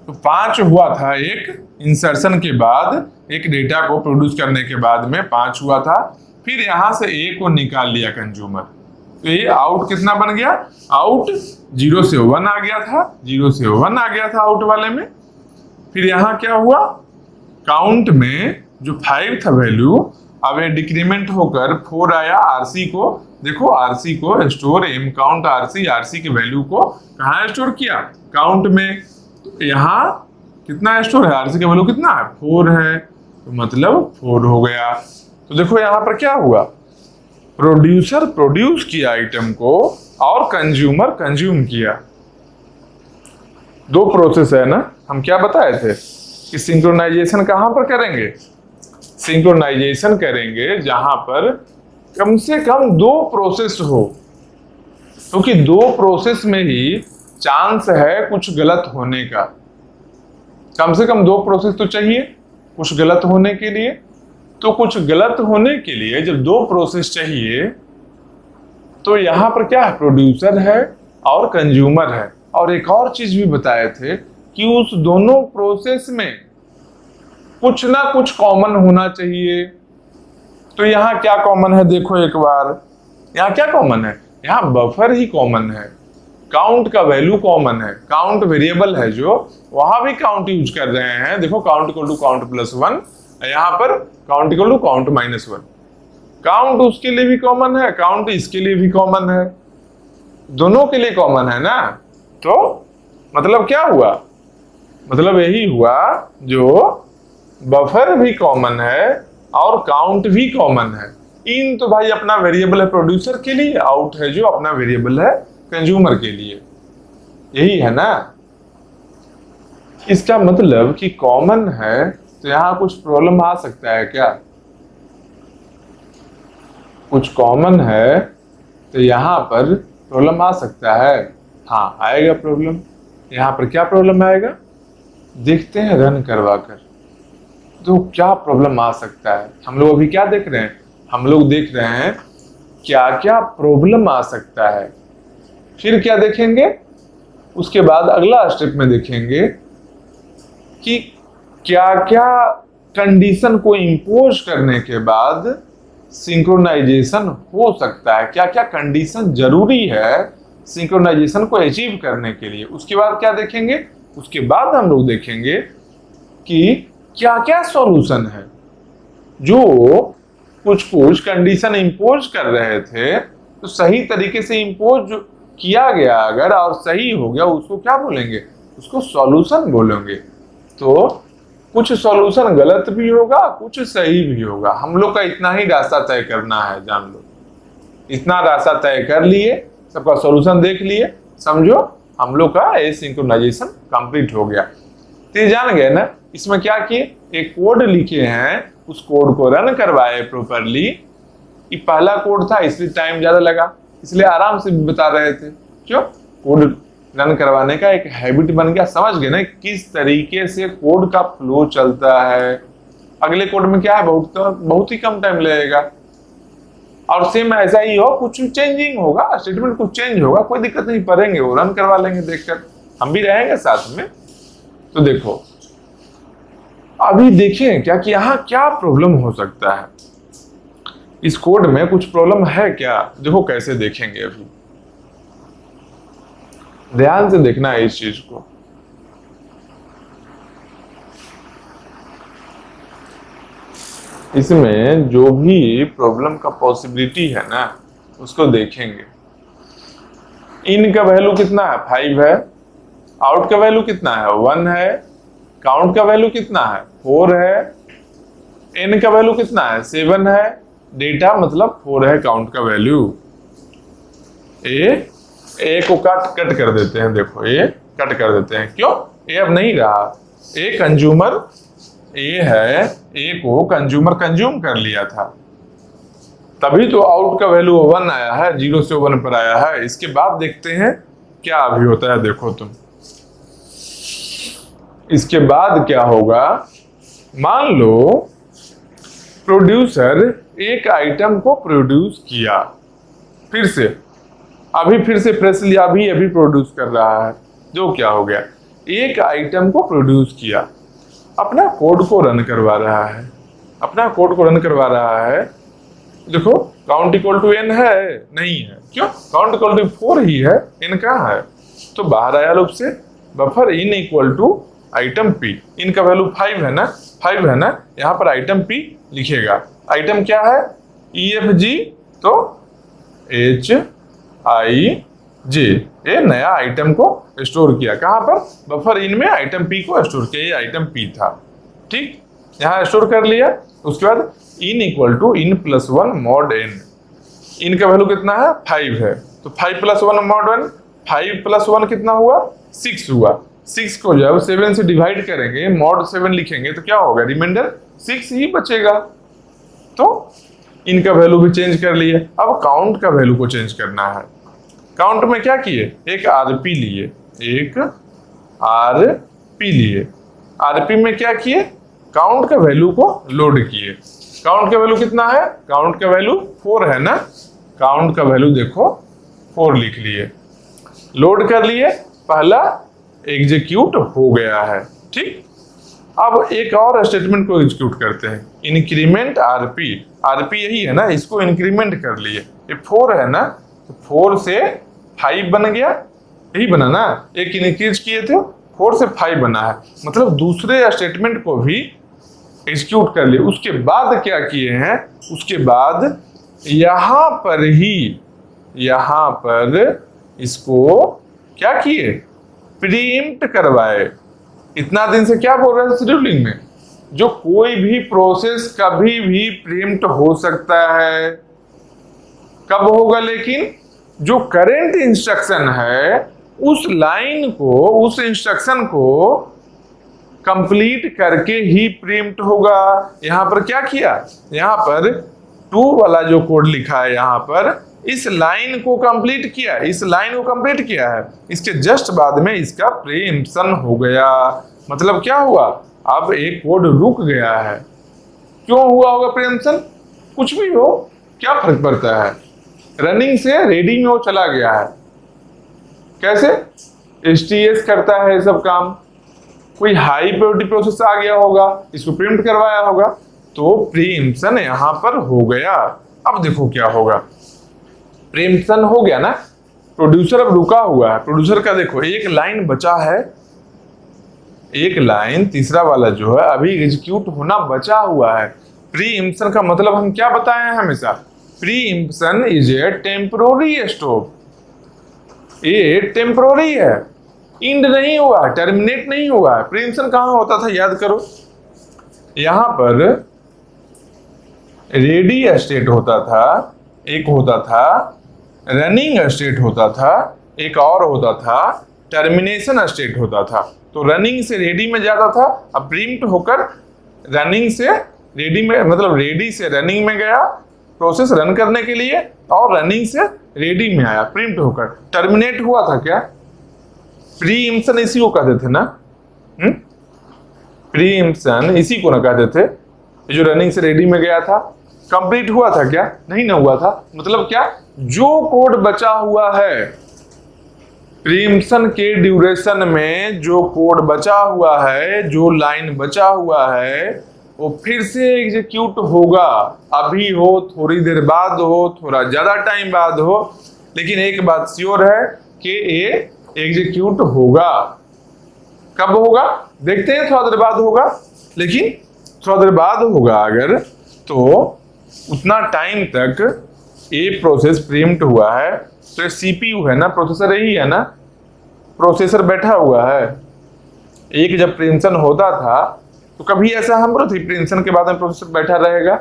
S1: तो 5 हुआ था एक इंसर्शन के बाद, एक डेटा को प्रोड्यूस करने के बाद में 5 हुआ था, फिर यहां से A को निकाल लिया कंज्यूमर, तो ये आउट कितना बन गया, आउट 0 से 1 आ गया था, 0 से 1 आ गया था आउट वाले में। फिर यहाँ क्या हुआ, काउंट में जो 5 था वैल्यू, अब ये डिक्रीमेंट होकर 4 आया RC को, देखो RC को स्टोर एम काउंट RC के वैल्यू को कहाँ स्टोर किया, काउंट में। तो यहाँ कितना स्टोर है, RC का वैल्यू कितना है, 4 है, तो मतलब 4 हो गया। तो देखो यहाँ पर क्या हुआ, प्रोड्यूसर प्रोड्यूस किया आइटम को और कंज्यूमर कंज्यूम किया। 2 प्रोसेस है ना, हम क्या बताए थे कि सिंक्रोनाइजेशन कहां पर करेंगे, सिंक्रोनाइजेशन करेंगे जहां पर कम से कम 2 प्रोसेस हो, क्योंकि 2 प्रोसेस में ही चांस है कुछ गलत होने का। कम से कम 2 प्रोसेस तो चाहिए कुछ गलत होने के लिए। तो कुछ गलत होने के लिए जब 2 प्रोसेस चाहिए, तो यहां पर क्या है, प्रोड्यूसर है और कंज्यूमर है, और एक और चीज भी बताए थे कि उस दोनों प्रोसेस में कुछ ना कुछ कॉमन होना चाहिए। तो यहाँ क्या कॉमन है देखो एक बार, यहाँ क्या कॉमन है, यहाँ बफर ही कॉमन है, काउंट का वैल्यू कॉमन है, काउंट वेरिएबल है जो वहां भी काउंट यूज कर रहे हैं। देखो count equal to count plus 1, यहाँ पर count equal to count minus 1। Count उसके लिए भी कॉमन है, काउंट इसके लिए भी कॉमन है, दोनों के लिए कॉमन है ना। तो मतलब क्या हुआ, मतलब यही हुआ जो बफर भी कॉमन है और काउंट भी कॉमन है। इन तो भाई अपना वेरिएबल है प्रोड्यूसर के लिए, आउट है जो अपना वेरिएबल है कंज्यूमर के लिए, यही है ना। इसका मतलब कि कॉमन है तो यहां कुछ प्रॉब्लम आ सकता है क्या, कुछ कॉमन है तो यहां पर प्रॉब्लम आ सकता है। हाँ आएगा प्रॉब्लम। यहां पर क्या प्रॉब्लम आएगा देखते हैं रन करवा कर, तो क्या प्रॉब्लम आ सकता है। हम लोग अभी क्या देख रहे हैं, हम लोग देख रहे हैं क्या क्या प्रॉब्लम आ सकता है, फिर क्या देखेंगे उसके बाद अगला स्टेप में देखेंगे कि क्या क्या कंडीशन को इंपोज करने के बाद सिंक्रोनाइजेशन हो सकता है, क्या क्या कंडीशन जरूरी है सिंक्रोनाइजेशन को अचीव करने के लिए। उसके बाद क्या देखेंगे, उसके बाद हम लोग देखेंगे कि क्या क्या सॉल्यूशन है जो कुछ कुछ कंडीशन इंपोज कर रहे थे तो सही तरीके से इंपोज किया गया अगर और सही हो गया उसको क्या बोलेंगे, उसको सॉल्यूशन बोलेंगे। तो कुछ सॉल्यूशन गलत भी होगा कुछ सही भी होगा, हम लोग का इतना ही रास्ता तय करना है, जान लो इतना रास्ता तय कर लिए, सबका सॉल्यूशन देख लिए, समझो हम लोग का एसिंक्रोनाइजेशन कंप्लीट हो गया। तो ये जान गए ना, इसमें क्या किए, एक कोड लिखे हैं, उस कोड को रन करवाए प्रॉपरली। ये पहला कोड था इसलिए टाइम ज्यादा लगा, इसलिए आराम से बता रहे थे, क्यों कोड रन करवाने का एक हैबिट बन गया, समझ गए ना किस तरीके से कोड का फ्लो चलता है। अगले कोड में क्या है, बहुत ही कम टाइम लगेगा। और सेम ऐसा ही हो, कुछ चेंजिंग होगा, स्टेटमेंट कुछ चेंज होगा, कोई दिक्कत नहीं, पढ़ेंगे वो रन करवा लेंगे देखकर, हम भी रहेंगे साथ में। तो देखो अभी देखें क्या कि यहाँ क्या प्रॉब्लम हो सकता है, इस कोड में कुछ प्रॉब्लम है क्या, देखो कैसे देखेंगे। अभी ध्यान से देखना है इस चीज को। इसमें जो भी प्रॉब्लम का पॉसिबिलिटी है ना उसको देखेंगे। इन का वैल्यू कितना है 5 है, आउट का वैल्यू कितना है 1 है, काउंट का वैल्यू कितना है 4 है, एन का वैल्यू कितना है 7 है, डेटा मतलब 4 है काउंट का वैल्यू। ए को कट कर देते हैं, देखो ए कट कर देते हैं, क्यों ए अब नहीं रहा, ए कंज्यूमर ए है, ए को कंज्यूमर कंज्यूम कर लिया था, तभी तो आउट का वैल्यू 1 आया है, 0 से 1 पर आया है। इसके बाद देखते हैं क्या अभी होता है, देखो तुम इसके बाद क्या होगा। मान लो प्रोड्यूसर एक आइटम को प्रोड्यूस किया, फिर से प्रेस लिया, अभी प्रोड्यूस कर रहा है, जो क्या हो गया, एक आइटम को प्रोड्यूस किया, अपना कोड को रन करवा रहा है, देखो काउंट इक्वल टू एन है, नहीं है, क्यों काउंट इक्वल टू 4 ही है, एन कहाँ है, तो बाहर आया लूप से, buffer in equal to item P, इनका वैल्यू 5 है ना, यहाँ पर आइटम पी लिखेगा। आइटम क्या है EFG, तो HIJ, ये नया आइटम को स्टोर किया, कहाँ पर बफर इन में आइटम पी को स्टोर किया, ये आइटम पी था, ठीक, यहाँ स्टोर कर लिया। उसके बाद in equal to in plus 1 mod N, इनका वैल्यू कितना है 5 है, तो 5 प्लस 1 मॉड 1, 5 प्लस 1 कितना हुआ 6 हुआ, 6 को जब 7 से डिवाइड करेंगे, मॉड 7 लिखेंगे तो क्या होगा, रिमाइंडर 6 ही बचेगा। तो इनका वैल्यू भी चेंज कर लिए। अब काउंट का वैल्यू को चेंज करना है। काउंट में क्या किए, एक आरपी लिए, आरपी में क्या किए, काउंट का वैल्यू को लोड किए। काउंट का वैल्यू कितना है, काउंट का वैल्यू 4 है ना, काउंट का वैल्यू देखो 4 लिख लिए, लोड कर लिए, पहला एग्जीक्यूट हो गया है। ठीक, अब एक और स्टेटमेंट को एग्जीक्यूट करते हैं, इंक्रीमेंट आरपी। आरपी यही है ना, इसको इंक्रीमेंट कर लिए, ये 4 है ना, तो 4 से 5 बन गया, यही बना ना, एक इंक्रीज किए थे 4 से 5 बना है, मतलब दूसरे स्टेटमेंट को भी एग्जीक्यूट कर लिए। उसके बाद क्या किए हैं, उसके बाद यहां पर इसको क्या किए, प्रीएम्प्ट करवाए। इतना दिन से क्या बोल रहे हैं शेड्यूलिंग में, जो कोई भी प्रोसेस कभी भी प्रीएम्प्ट हो सकता है। कब होगा, लेकिन जो करेंट इंस्ट्रक्शन है उस लाइन को, उस इंस्ट्रक्शन को कंप्लीट करके ही प्रीएम्प्ट होगा। यहां पर क्या किया, यहां पर 2 वाला जो कोड लिखा है, यहां पर इस लाइन को कंप्लीट किया, इस लाइन को कंप्लीट किया है, इसके जस्ट बाद में इसका प्रीएम्प्शन हो गया। मतलब क्या हुआ, अब एक कोड रुक गया है। क्यों हुआ होगा प्रीएम्प्शन, कुछ भी हो, क्या फर्क पड़ता है, रनिंग से रेडी में वो चला गया है। कैसे, एसटीएस करता है सब काम, कोई हाई प्रायोरिटी प्रोसेस आ गया होगा, इसको प्रीएम्प्ट करवाया होगा, तो प्रीएम्प्शन यहां पर हो गया। अब देखो क्या होगा, प्रीएम्प्शन हो गया ना, प्रोड्यूसर अब रुका हुआ है, प्रोड्यूसर का देखो एक लाइन बचा है, एक लाइन तीसरा वाला जो है अभी एग्जीक्यूट होना बचा हुआ है। प्रीएम्प्शन का मतलब हम क्या बताए हैं हमेशा, प्रीएम्प्शन इज ए टेम्पररी स्टॉप, ये टेम्पररी है, इंड नहीं हुआ, टर्मिनेट नहीं हुआ है। प्रीएम्प्शन कहां होता था, याद करो, यहां पर रेडी स्टेट होता था, एक होता था रनिंग स्टेट होता था, एक और होता था टर्मिनेशन स्टेट होता था। तो रनिंग से रेडी में जाता था, अब प्रीएम्प्ट होकर रनिंग से रेडी में, मतलब रेडी से रनिंग में गया प्रोसेस रन करने के लिए, और रनिंग से रेडी में आया प्रीएम्प्ट होकर। टर्मिनेट हुआ था क्या, प्रीएम्प्शन इसी को कहते थे ना, प्रीएम्प्शन इसी को ना कहते थे, जो रनिंग से रेडी में गया था। कंप्लीट हुआ था क्या, नहीं ना हुआ था, मतलब क्या, जो कोड बचा हुआ है प्रीएम्प्शन के ड्यूरेशन में, जो कोड बचा हुआ है, जो लाइन बचा हुआ है, वो फिर से एग्जीक्यूट होगा। अभी हो, थोड़ी देर बाद हो, थोड़ा ज्यादा टाइम बाद हो, लेकिन एक बात श्योर है कि ये एग्जीक्यूट होगा। कब होगा देखते हैं, थोड़ा देर बाद होगा, लेकिन थोड़ा देर बाद होगा अगर, तो उतना टाइम तक ये प्रोसेस प्रीएम्प्ट हुआ है। तो ये सीपीयू है ना, प्रोसेसर यही है ना, प्रोसेसर बैठा हुआ है। एक जब प्रीएम्प्शन होता था तो कभी ऐसा हम बोलते थे प्रीएम्प्शन के बाद में प्रोसेसर बैठा रहेगा,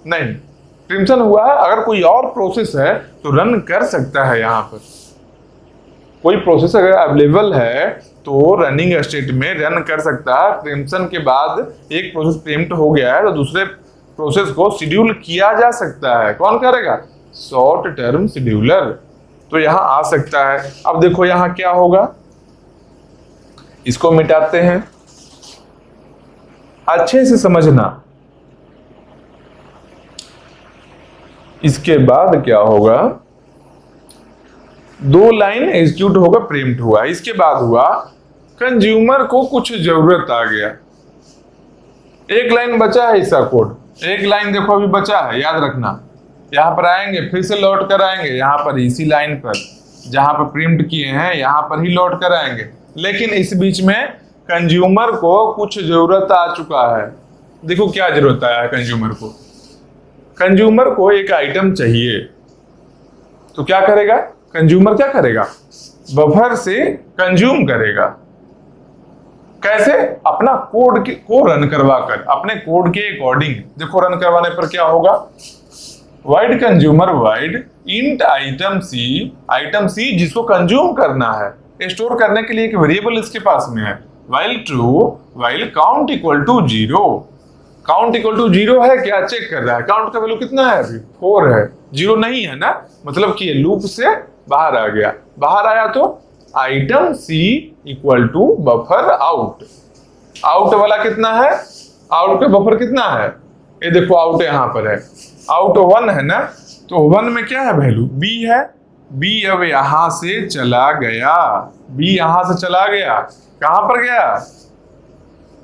S1: नहीं, प्रीएम्प्शन हुआ है, अगर कोई और प्रोसेस है तो रन कर सकता है। यहाँ पर कोई प्रोसेस अगर अवेलेबल है तो रनिंग स्टेट में रन कर सकता है। प्रीएम्प्शन के बाद एक प्रोसेस प्रीएम्प्ट हो गया है तो दूसरे प्रोसेस को शेड्यूल किया जा सकता है। कौन करेगा, शॉर्ट टर्म शेड्यूलर, तो यहां आ सकता है। अब देखो यहां क्या होगा, इसको मिटाते हैं, अच्छे से समझना। इसके बाद क्या होगा, 2 लाइन एग्जीक्यूट होगा, प्रीएम्प्ट हुआ। इसके बाद हुआ कंज्यूमर को कुछ जरूरत आ गया, एक लाइन बचा है इसका कोड, एक लाइन देखो अभी बचा है, याद रखना। यहाँ पर आएंगे, फिर से लौट कर आएंगे, यहाँ पर इसी लाइन पर जहां पर प्रिंट किए हैं यहाँ पर ही लौट कर आएंगे। लेकिन इस बीच में कंज्यूमर को कुछ जरूरत आ चुका है। देखो क्या जरूरत आया है कंज्यूमर को, कंज्यूमर को एक आइटम चाहिए, तो क्या करेगा कंज्यूमर, क्या करेगा, बफर से कंज्यूम करेगा। कैसे, अपना कोड को रन करवाकर, अपने कोड के अकॉर्डिंग। देखो रन करवाने पर क्या होगा, void consumer void int item C जिसको कंज्यूम करना है, स्टोर करने के लिए एक वेरिएबल इसके पास में है, while true while count equal to 0। Count equal to 0 है क्या, चेक कर रहा है, काउंट का वैल्यू कितना है अभी 4 है, 0 नहीं है ना, मतलब कि ये लूप से बाहर आ गया। बाहर आया तो item C equal to buffer out, out वाला कितना है, आउट का बफर कितना है, ये देखो आउट यहाँ पर है, आउट 1 है ना, तो 1 में क्या है वैल्यू, बी है, बी अब यहां से चला गया, बी यहां से चला गया, कहां पर गया,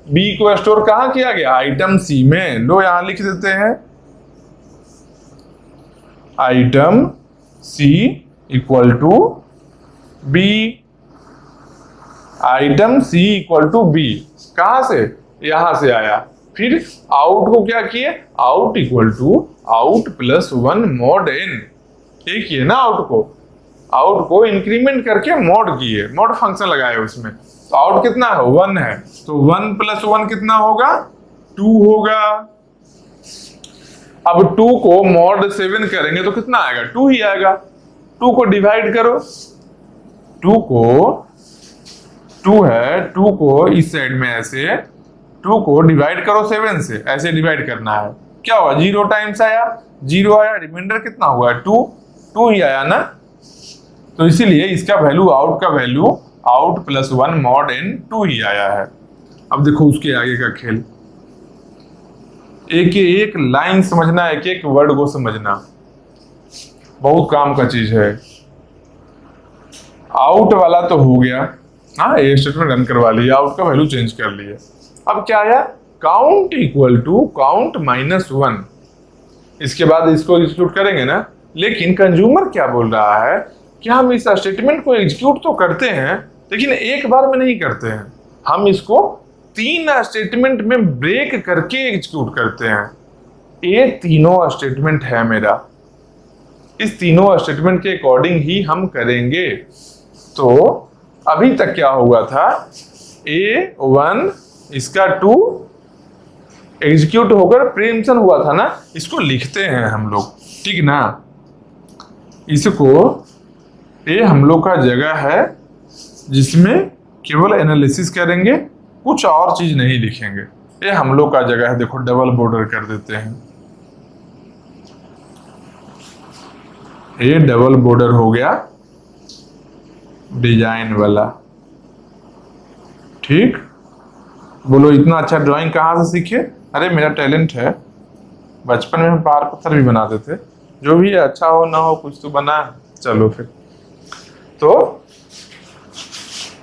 S1: बी को स्टोर कहां किया गया, आइटम सी में। लो यहां लिख देते हैं item C equal to B, item C equal to B. कहां से, यहां से आया। फिर आउट को क्या किए, out equal to out plus 1 mod n, ये किए ना आउट को इंक्रीमेंट करके मॉड किए, मॉड फंक्शन लगाए उसमें। तो आउट कितना है, 1 है, तो 1 प्लस 1 कितना होगा, 2 होगा। अब 2 को मॉड 7 करेंगे तो कितना आएगा, 2 ही आएगा। 2 को डिवाइड करो, 2 को 2 है, 2 को इस साइड में ऐसे 2 को डिवाइड करो 7 से, ऐसे डिवाइड करना है। क्या हुआ, 0 टाइम्स आया, 0 आया, रिमाइंडर कितना हुआ, 2 ही आया ना। तो इसीलिए इसका वैल्यू, आउट का value out plus 1 mod n 2 ही आया है। अब देखो उसके आगे का खेल, एक एक लाइन समझना, एक एक वर्ड को समझना, बहुत काम का चीज है। आउट वाला तो हो गया, हाँ ये स्टेटमेंट रन करवा लिया, आउट का वैल्यू चेंज कर लिए। अब क्या आया, काउंट इक्वल टू काउंट -1। इसके बाद इसको एग्जीक्यूट करेंगे ना, लेकिन कंज्यूमर क्या बोल रहा है कि हम इस स्टेटमेंट को एग्जीक्यूट तो करते हैं लेकिन एक बार में नहीं करते हैं, हम इसको 3 स्टेटमेंट में ब्रेक करके एग्जीक्यूट करते हैं। ये तीनों स्टेटमेंट है मेरा, इस तीनों स्टेटमेंट के अकॉर्डिंग ही हम करेंगे। तो अभी तक क्या हुआ था, A1 इसका 2 एग्जीक्यूट होकर प्रीएम्पशन हुआ था ना, इसको लिखते हैं हम लोग, ठीक ना। इसको ये हम लोग का जगह है जिसमें केवल एनालिसिस करेंगे, कुछ और चीज नहीं लिखेंगे। ये हम लोग का जगह है, देखो डबल बॉर्डर कर देते हैं, ये डबल बॉर्डर हो गया डिजाइन वाला। ठीक, बोलो इतना अच्छा ड्राइंग कहाँ से सीखे, अरे मेरा टैलेंट है, बचपन में हम पहाड़ पत्थर भी बनाते थे। जो भी है, अच्छा हो ना हो कुछ तो बना। चलो फिर, तो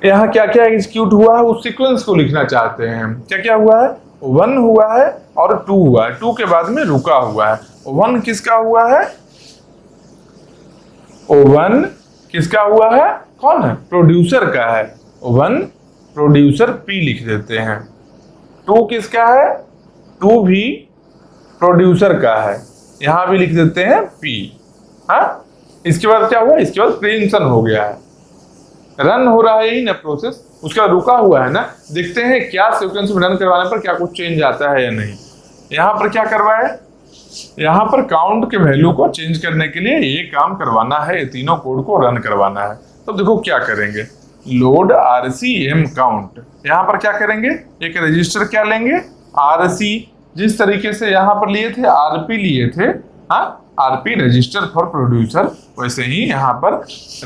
S1: यहाँ क्या क्या एग्जीक्यूट हुआ है उस सीक्वेंस को लिखना चाहते हैं। क्या क्या हुआ है, 1 हुआ है और 2 हुआ है, 2 के बाद में रुका हुआ है। 1 किसका हुआ है, 1 किसका हुआ है, कौन है, प्रोड्यूसर का है। 1 प्रोड्यूसर P लिख देते हैं। 2 किसका है, 2 भी प्रोड्यूसर का है, यहां भी लिख देते हैं P। हाँ, इसके बाद क्या हुआ, इसके बाद प्रीएम्पशन हो गया है, रन हो रहा है यही ना प्रोसेस, उसका रुका हुआ है ना। देखते हैं क्या सीक्वेंस में रन करवाने पर क्या कुछ चेंज आता है या नहीं। यहाँ पर क्या करवाए, यहाँ पर काउंट के वैल्यू को चेंज करने के लिए ये काम करवाना है, ये तीनों कोड को रन करवाना है। तो देखो क्या करेंगे, लोड RCM काउंट, यहाँ पर क्या करेंगे, एक रजिस्टर क्या लेंगे RC, जिस तरीके से यहाँ पर लिए थे RP लिए थे, हाँ RP रजिस्टर फॉर प्रोड्यूसर, वैसे ही यहाँ पर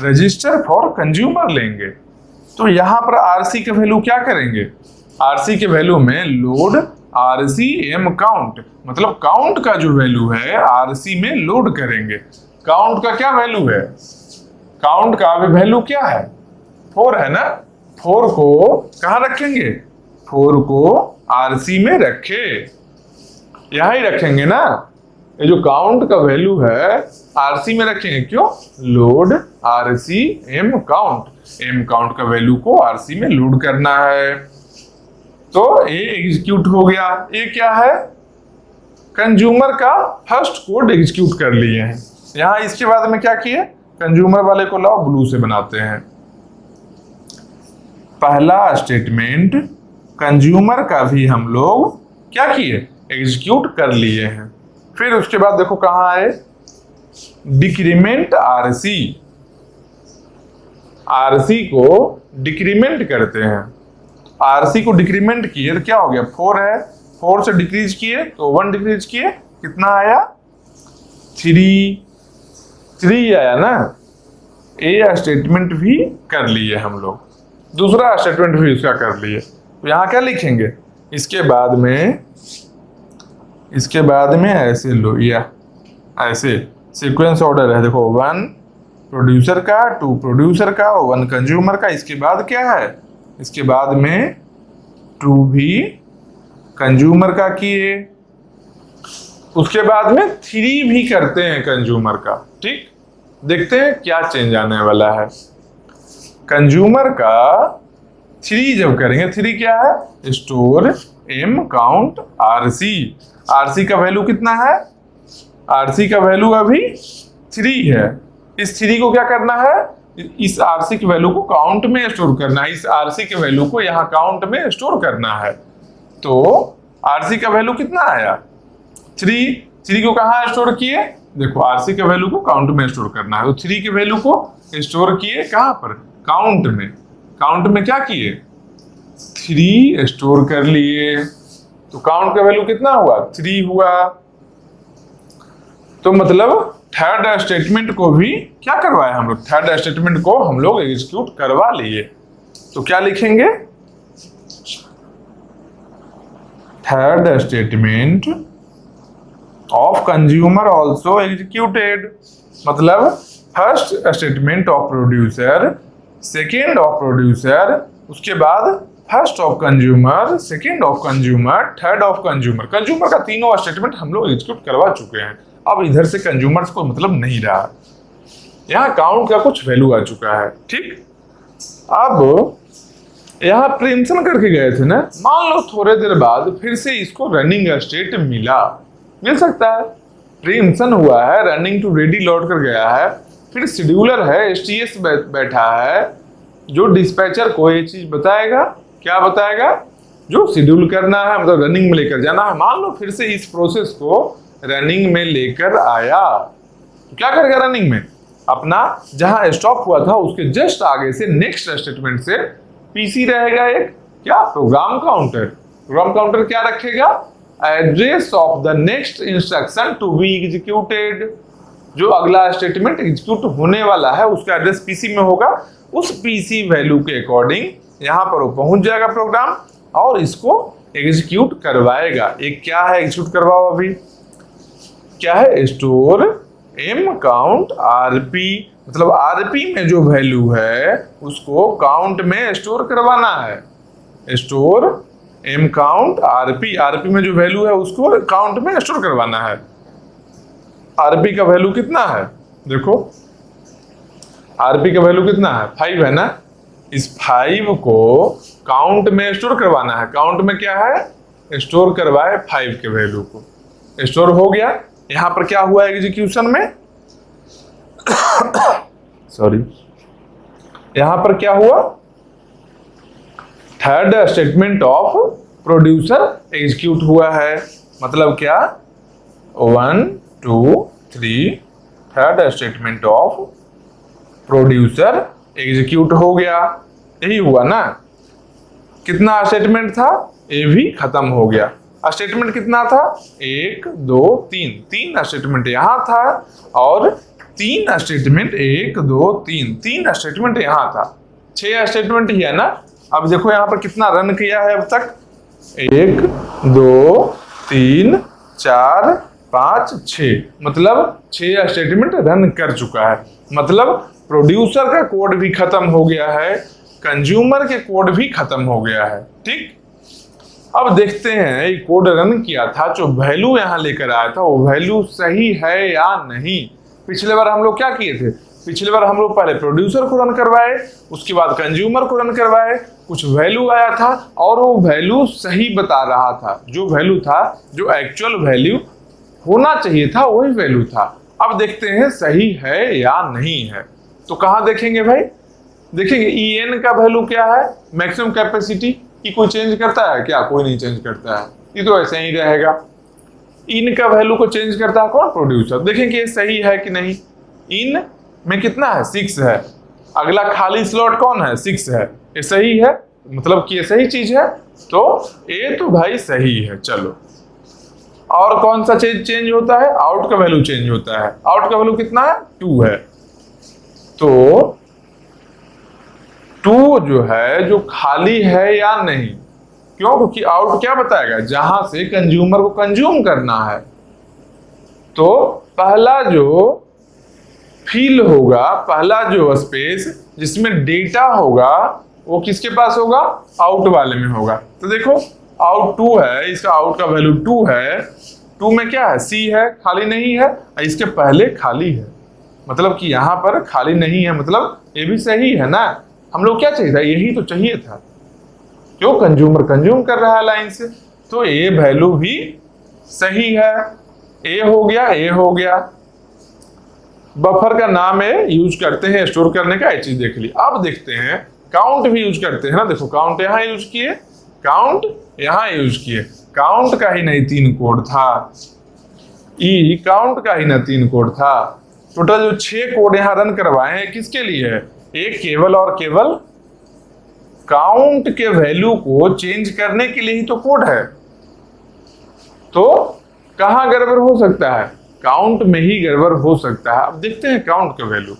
S1: रजिस्टर फॉर कंज्यूमर लेंगे। तो यहाँ पर RC के वैल्यू क्या करेंगे, RC के वैल्यू में लोड RCM काउंट, मतलब काउंट का जो वैल्यू है RC में लोड करेंगे। काउंट का क्या वैल्यू है, काउंट का वैल्यू क्या है, 4 है ना। 4 को कहाँ रखेंगे, 4 को RC में रखे, यहां ही रखेंगे ना। ये जो काउंट का वैल्यू है RC में रखेंगे, क्यों, load RCM count, M count का वैल्यू को RC में लोड करना है। तो ये एग्जीक्यूट हो गया। ये क्या है, कंज्यूमर का फर्स्ट कोड एग्जीक्यूट कर लिए हैं। यहां इसके बाद में क्या किए, कंज्यूमर वाले को लाओ ब्लू से बनाते हैं। पहला स्टेटमेंट कंज्यूमर का भी हम लोग क्या किए, एग्जीक्यूट कर लिए हैं। फिर उसके बाद देखो कहां आए, डिक्रीमेंट RC, RC को डिक्रीमेंट करते हैं। RC को डिक्रीमेंट किए तो क्या हो गया, 4 है, 4 से डिक्रीज किए तो 1 डिक्रीज किए, कितना आया, 3 आया ना। ये स्टेटमेंट भी कर लिए हम लोग, दूसरा स्टेटमेंट भी उसका कर लिए। तो यहाँ क्या लिखेंगे, इसके बाद में ऐसे लो, या ऐसे सीक्वेंस ऑर्डर है, देखो 1 प्रोड्यूसर का, 2 प्रोड्यूसर का, 1 कंज्यूमर का। इसके बाद क्या है, इसके बाद में 2 भी कंज्यूमर का किए, उसके बाद में 3 भी करते हैं कंज्यूमर का। ठीक, देखते हैं क्या चेंज आने वाला है। कंज्यूमर का 3 जब करेंगे, 3 क्या है, store M count RC. RC का वैल्यू कितना है, आरसी का वैल्यू अभी 3 है। इस 3 को क्या करना है, इस आरसी के वैल्यू को काउंट में स्टोर करना है, इस आरसी के वैल्यू को यहाँ काउंट में स्टोर करना है। तो आरसी का वैल्यू कितना आया, 3 को कहाँ स्टोर किए, देखो आरसी के वैल्यू को काउंट में स्टोर करना है, तो 3 के वैल्यू को स्टोर किए कहाँ पर, काउंट में। काउंट में क्या किए, 3 स्टोर कर लिए, तो काउंट का वैल्यू कितना हुआ, 3 हुआ। तो मतलब थर्ड स्टेटमेंट को भी क्या करवाया हम लोग, थर्ड स्टेटमेंट को हम लोग एग्जीक्यूट करवा लिए। तो क्या लिखेंगे, third statement of consumer also executed. मतलब first statement of producer, second of producer, उसके बाद first of consumer, second of consumer, third of consumer. Consumer का तीनों स्टेटमेंट हम लोग एग्जीक्यूट करवा चुके हैं। अब इधर से कंज्यूमर्स को मतलब नहीं रहा, यहाँ काउंट का कुछ वैल्यू आ चुका है। ठीक, अब यहाँ प्रिंसन करके गए थे ना, मान लो थोड़े देर बाद फिर से इसको रनिंग स्टेट मिल सकता है, प्रिंसन हुआ है, रनिंग टू रेडी लौट कर गया है, फिर शेड्यूलर है, एसटीएस बैठा है, जो डिस्पैचर को ये चीज बताएगा, क्या बताएगा, जो शेड्यूल करना है, मतलब रनिंग में लेकर जाना है। मान लो फिर से इस प्रोसेस को रनिंग में लेकर आया, तो क्या करेगा, रनिंग में अपना जहां स्टॉप हुआ था उसके जस्ट आगे से नेक्स्ट स्टेटमेंट से पीसी रहेगा एक क्या, प्रोग्राम काउंटर। प्रोग्राम काउंटर क्या रखेगा, address of the next instruction to be executed. जो अगला स्टेटमेंट एग्जीक्यूट होने वाला है उसका एड्रेस पीसी में होगा, उस पीसी वैल्यू के अकॉर्डिंग यहाँ पर वो पहुंच जाएगा प्रोग्राम और इसको एग्जीक्यूट करवाएगा। एक क्या है, एग्जीक्यूट करवाओ, अभी क्या है, स्टोर एम काउंट आरपी। मतलब आरपी में जो वैल्यू है उसको काउंट में स्टोर करवाना है, store M count RP. RP में जो वैल्यू है उसको काउंट में स्टोर करवाना है। आरपी का वैल्यू कितना है, देखो आरपी का वैल्यू कितना है, 5 है ना, इस 5 को काउंट में स्टोर करवाना है। काउंट में क्या है, स्टोर करवाए 5 के वैल्यू को, स्टोर हो गया। यहां पर क्या हुआ एग्जीक्यूशन में सॉरी, यहां पर क्या हुआ, third statement of producer execute हुआ है। मतलब क्या, 1 2 3 third statement of producer execute हो गया, यही हुआ ना। कितना स्टेटमेंट था, ए भी खत्म हो गया। स्टेटमेंट कितना था, 1 2 3, 3 स्टेटमेंट यहाँ था और 3 स्टेटमेंट 1 2 3, 3 स्टेटमेंट यहाँ था, 6 स्टेटमेंट ही है ना। अब देखो यहाँ पर कितना रन किया है अब तक, 1 2 3 4 5 6, मतलब 6 स्टेटमेंट रन कर चुका है। मतलब प्रोड्यूसर का कोड भी खत्म हो गया है, कंज्यूमर के कोड भी खत्म हो गया है। ठीक, अब देखते हैं ये कोड रन किया था, जो वैल्यू यहाँ लेकर आया था वो वैल्यू सही है या नहीं। पिछले बार हम लोग क्या किए थे, पिछले बार हम लोग पहले प्रोड्यूसर को रन करवाए, उसके बाद कंज्यूमर को रन करवाए, कुछ वैल्यू आया था और वो वैल्यू सही बता रहा था। जो वैल्यू था, जो एक्चुअल वैल्यू होना चाहिए था वही वैल्यू था। अब देखते हैं सही है या नहीं है। तो कहाँ देखेंगे भाई, देखेंगे EN का वैल्यू क्या है, मैक्सिमम कैपेसिटी की कोई चेंज करता है क्या, कोई नहीं चेंज करता है, ये तो ऐसे ही रहेगा। इन का वैल्यू को चेंज करता है कौन, प्रोड्यूसर। देखेंगे ये सही है कि नहीं, इन में कितना है, 6 है, अगला खाली स्लॉट कौन है, 6 है, ये सही है, मतलब कि ये सही चीज है, तो ये तो भाई सही है। चलो, और कौन सा चेंज होता है, आउट का वैल्यू चेंज होता है। आउट का वैल्यू कितना है, 2 है, तो 2 जो है जो खाली है या नहीं, क्यों, क्योंकि आउट क्या बताएगा, जहां से कंज्यूमर को कंज्यूम करना है। तो पहला जो फिल होगा, पहला जो स्पेस जिसमें डेटा होगा वो किसके पास होगा, आउट वाले में होगा। तो देखो आउट 2 है, इसका आउट का वैल्यू 2 है, 2 में क्या है, सी है, खाली नहीं है, इसके पहले खाली है, मतलब कि यहाँ पर खाली नहीं है, मतलब ये भी सही है ना। हम लोग क्या चाहिए था, यही तो चाहिए था, क्यों, कंज्यूमर कंज्यूम कर रहा है लाइन से, तो ये वैल्यू भी सही है। ए हो गया, ए हो गया। बफर का नाम है, यूज करते हैं स्टोर करने का, ये चीज देख ली। अब देखते हैं काउंट भी यूज करते हैं ना। देखो काउंट यहाँ यूज किए, काउंट यहाँ यूज किए, काउंट का ही नहीं 3 कोड था, ई काउंट का ही ना 3 कोड था। टोटल जो 6 कोड यहाँ रन करवाए हैं किसके लिए है, एक केवल और केवल काउंट के वैल्यू को चेंज करने के लिए ही तो कोड है। तो कहां गड़बड़ हो सकता है, काउंट में ही गड़बड़ हो सकता है। अब देखते हैं काउंट का वैल्यू,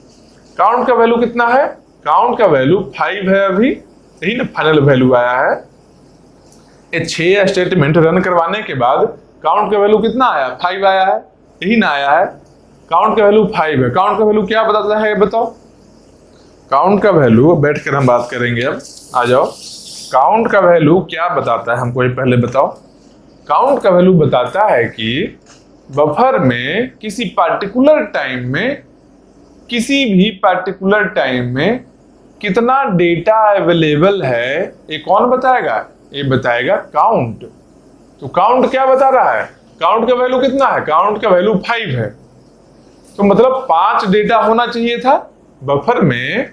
S1: काउंट का वैल्यू कितना है, काउंट का वैल्यू 5 है, अभी यही ना फाइनल वैल्यू आया है। ये 6 स्टेटमेंट रन करवाने के बाद काउंट का वैल्यू कितना आया, 5 आया है, यही ना आया है। काउंट का वैल्यू 5 है, काउंट का वैल्यू क्या बताता है बताओ, काउंट का वैल्यू बैठकर हम बात करेंगे। अब आ जाओ, काउंट का वैल्यू क्या बताता है हमको, ये पहले बताओ। काउंट का वैल्यू बताता है कि बफर में किसी पार्टिकुलर टाइम में, किसी भी पार्टिकुलर टाइम में कितना डेटा अवेलेबल है, ये कौन बताएगा, ये बताएगा काउंट। तो काउंट क्या बता रहा है, काउंट का वैल्यू कितना है, काउंट का वैल्यू 5 है, तो मतलब 5 डेटा होना चाहिए था बफर में।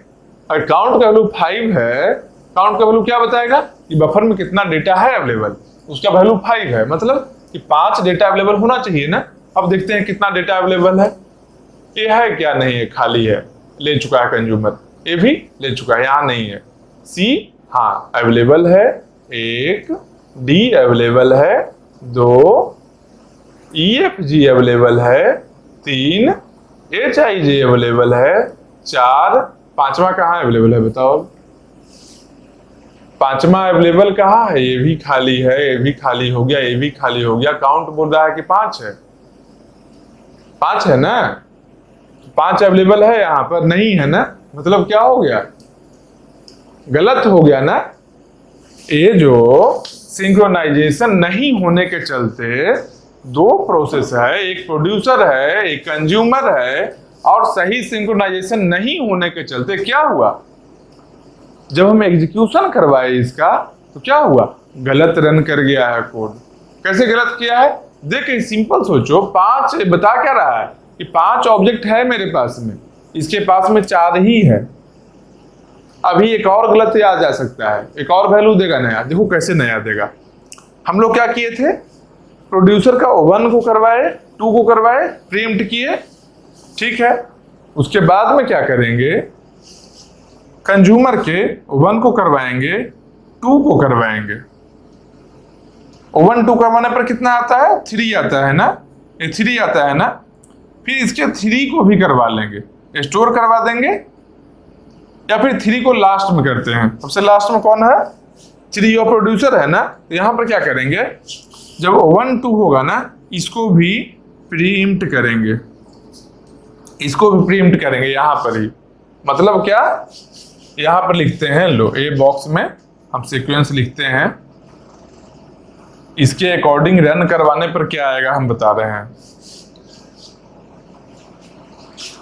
S1: और काउंट का वैल्यू 5 है, काउंट का वैल्यू क्या बताएगा कि बफर में कितना डेटा है अवेलेबल, उसका वैल्यू 5 है, मतलब कि 5 डेटा अवेलेबल होना चाहिए ना। अब देखते हैं कितना डेटा अवेलेबल है, ये है क्या, नहीं है, खाली है, ले चुका है कंज्यूमर, ये भी ले चुका है, यहाँ नहीं है। सी हाँ अवेलेबल है, 1, डी अवेलेबल है, 2, EFG अवेलेबल है, 3, HIJ अवेलेबल है, 4, 5वां कहाँ अवेलेबल है बताओ, 5वां अवेलेबल कहाँ है, ये भी खाली है, ये भी खाली हो गया, ये भी खाली हो गया। काउंट बोल रहा है कि 5 है, 5 है ना, 5 अवेलेबल है, यहाँ पर नहीं है ना, मतलब क्या हो गया, गलत हो गया ना। ये जो सिंक्रोनाइजेशन नहीं होने के चलते 2 प्रोसेस है, एक प्रोड्यूसर है, एक कंज्यूमर है, और सही सिंक्रोनाइजेशन नहीं होने के चलते क्या हुआ, जब हम एग्जीक्यूशन करवाए इसका तो क्या हुआ, गलत रन कर गया है कोड। कैसे गलत किया है, देखिए सिंपल सोचो, 5 बता क्या रहा है कि 5 ऑब्जेक्ट है मेरे पास में, इसके पास में 4 ही है। अभी एक और गलत आ जा सकता है, एक और वैल्यू देगा नया, देखो कैसे नया देगा। हम लोग क्या किए थे, प्रोड्यूसर का 1 को करवाए, 2 को करवाए, प्रीएम्प्ट किए, ठीक है। उसके बाद में क्या करेंगे, कंज्यूमर के 1 को करवाएंगे, 2 को करवाएंगे। 1, 2 करवाने पर कितना आता है, 3 आता है ना, ये 3 आता है ना। फिर इसके 3 को भी करवा लेंगे, स्टोर करवा देंगे, या फिर 3 को लास्ट में करते हैं। सबसे लास्ट में कौन है, 3 और प्रोड्यूसर है ना। तो यहाँ पर क्या करेंगे, जब 1, 2 होगा ना, इसको भी प्रीएम्प्ट करेंगे, इसको भी प्रीएम्प्ट करेंगे यहाँ पर ही। मतलब क्या, यहाँ पर लिखते हैं, लो ए बॉक्स में हम सीक्वेंस लिखते हैं, इसके अकॉर्डिंग रन करवाने पर क्या आएगा हम बता रहे हैं।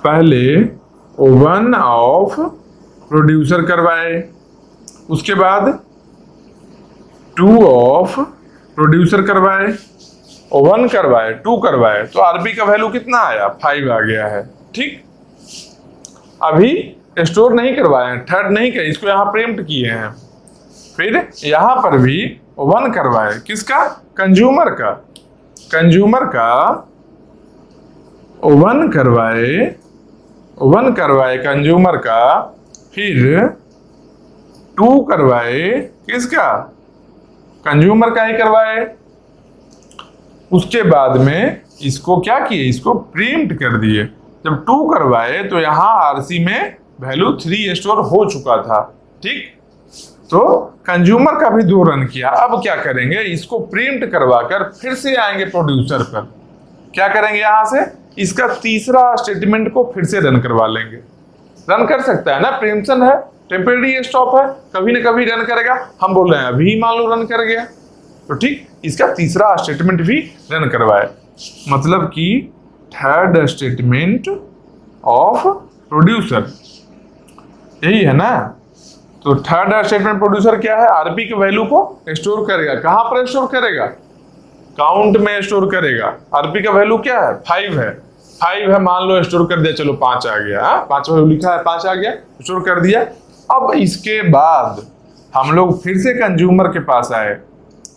S1: पहले 1 ऑफ प्रोड्यूसर करवाए, उसके बाद 2 ऑफ प्रोड्यूसर करवाए, 1 करवाए, 2 करवाए, तो आरबी का वैल्यू कितना आया, 5 आ गया है, ठीक। अभी स्टोर नहीं करवाए, थर्ड नहीं किया, इसको यहाँ प्रीएम्प्ट किए हैं। फिर यहाँ पर भी 1 करवाए, किसका, कंज्यूमर का, कंज्यूमर का 1 करवाए, 1 करवाए कंज्यूमर का, फिर 2 करवाए, किसका, कंज्यूमर का ही करवाए। उसके बाद में इसको क्या किए, इसको प्रिंट कर दिए। जब 2 करवाए तो यहाँ आरसी में वैल्यू 3 स्टोर हो चुका था, ठीक। तो कंज्यूमर का भी 2 रन किया। अब क्या करेंगे, इसको प्रिंट करवाकर फिर से आएंगे प्रोड्यूसर पर। क्या करेंगे, यहाँ से इसका तीसरा स्टेटमेंट को फिर से रन करवा लेंगे। रन कर सकता है ना, प्रीएम्पशन है, टेम्परेरी स्टॉप है, कभी ना कभी रन करेगा। हम बोल रहे हैं अभी मान लो रन कर गया, तो ठीक इसका तीसरा स्टेटमेंट भी रन करवाए, मतलब कि थर्ड स्टेटमेंट ऑफ प्रोड्यूसर, यही है ना। तो थर्ड स्टेटमेंट प्रोड्यूसर क्या है, आरपी के वैल्यू को स्टोर करेगा। कहां पर स्टोर करेगा, काउंट में स्टोर करेगा। आरपी का वैल्यू क्या है, 5 है, 5 है मान लो, स्टोर कर दिया, चलो 5 आ गया, 5 वैल्यू लिखा है, 5 आ गया, स्टोर कर दिया। अब इसके बाद हम लोग फिर से कंज्यूमर के पास आए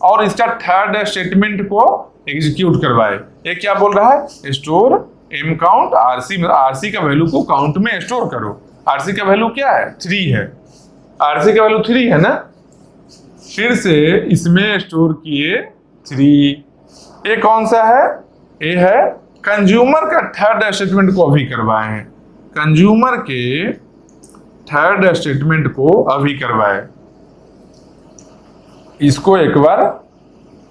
S1: और इसका थर्ड स्टेटमेंट को एग्जीक्यूट करवाए। ये क्या बोल रहा है, store M count RC, RC का वैल्यू को काउंट में स्टोर करो। आरसी का वैल्यू क्या है, 3 है, आरसी का वैल्यू 3 है ना, फिर से इसमें स्टोर किए 3। ये कौन सा है, ये है कंज्यूमर का थर्ड स्टेटमेंट को अभी करवाए हैं, कंज्यूमर के थर्ड स्टेटमेंट को अभी करवाए। इसको एक बार